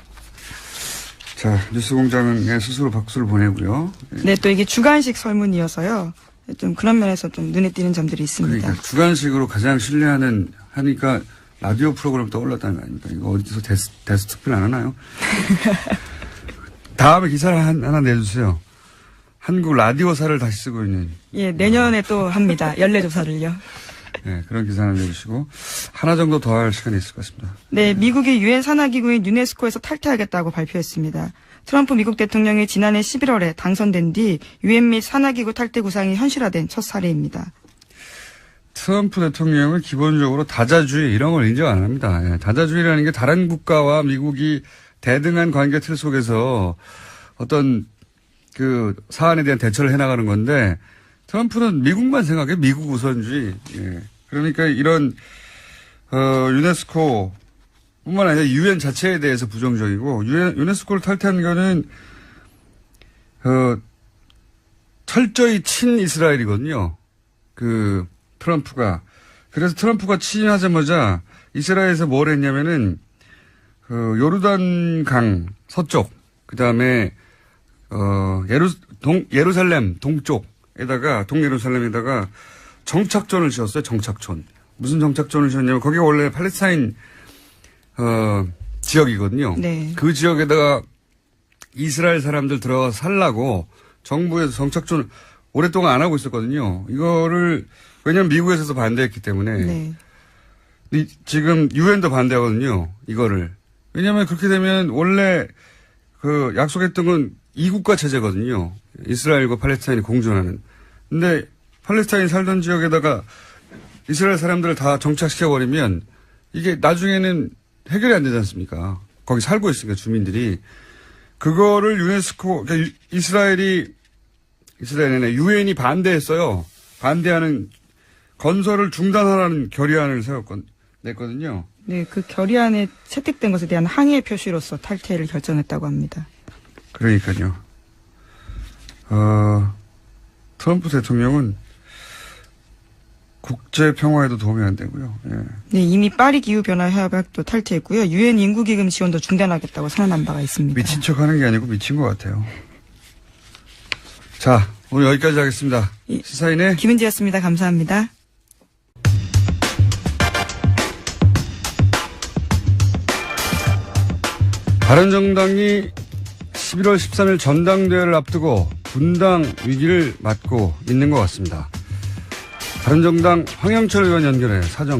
자, 뉴스공장에 스스로 박수를 보내고요. 예. 네, 또 이게 주간식 설문이어서요. 좀 그런 면에서 좀 눈에 띄는 점들이 있습니다. 그러니까 주간식으로 가장 신뢰하는 하니까 라디오 프로그램 떠올랐다는 거 아닙니까? 이거 어디서 데스트필 안 하나요? 다음에 기사를 하나 내주세요. 한국 라디오사를 다시 쓰고 있는. 예, 내년에 또 합니다. 연례조사를요. 네, 그런 기사 하나 내주시고 하나 정도 더 할 시간이 있을 것 같습니다. 네, 미국이 유엔 산하기구인 유네스코에서 탈퇴하겠다고 발표했습니다. 트럼프 미국 대통령이 지난해 11월에 당선된 뒤 유엔 및 산하기구 탈퇴 구상이 현실화된 첫 사례입니다. 트럼프 대통령은 기본적으로 다자주의 이런 걸 인정 안 합니다. 예, 다자주의라는 게 다른 국가와 미국이 대등한 관계 틀 속에서 어떤 그 사안에 대한 대처를 해나가는 건데 트럼프는 미국만 생각해 미국 우선주의. 예. 그러니까 이런 유네스코 뿐만 아니라 유엔 자체에 대해서 부정적이고 유네스코를 탈퇴한 거는 철저히 친이스라엘이거든요. 그 트럼프가. 그래서 트럼프가 취임하자마자 이스라엘에서 뭘 했냐면은 요르단강 서쪽 그다음에 예루살렘 동쪽에다가 동예루살렘에다가 정착촌을 지었어요. 정착촌. 무슨 정착촌을 지었냐면 거기가 원래 팔레스타인 지역이거든요. 네. 그 지역에다가 이스라엘 사람들 들어가서 살라고 정부에서 정착촌을 오랫동안 안 하고 있었거든요. 이거를 왜냐하면 미국에서도 반대했기 때문에 네. 지금 유엔도 반대하거든요. 이거를. 왜냐하면 그렇게 되면 원래 그 약속했던 건 이국가 체제거든요. 이스라엘과 팔레스타인이 공존하는. 근데 팔레스타인 살던 지역에다가 이스라엘 사람들을 다 정착시켜버리면 이게 나중에는 해결이 안 되지 않습니까? 거기 살고 있으니까 주민들이. 그거를 유네스코, 그러니까 이스라엘에 유엔이 반대했어요. 반대하는 건설을 중단하라는 결의안을 냈거든요. 네, 그 결의안에 채택된 것에 대한 항의의 표시로서 탈퇴를 결정했다고 합니다. 그러니까요. 트럼프 대통령은 국제 평화에도 도움이 안 되고요. 예. 네, 이미 파리 기후 변화 협약도 탈퇴했고요. 유엔 인구 기금 지원도 중단하겠다고 선언한 바가 있습니다. 미친 척하는 게 아니고 미친 것 같아요. 자, 오늘 여기까지 하겠습니다. 시사인의 김은지였습니다. 감사합니다. 바른정당이 11월 13일 전당대회를 앞두고 분당 위기를 맞고 있는 것 같습니다. 바른정당 황영철 의원 연결해 사정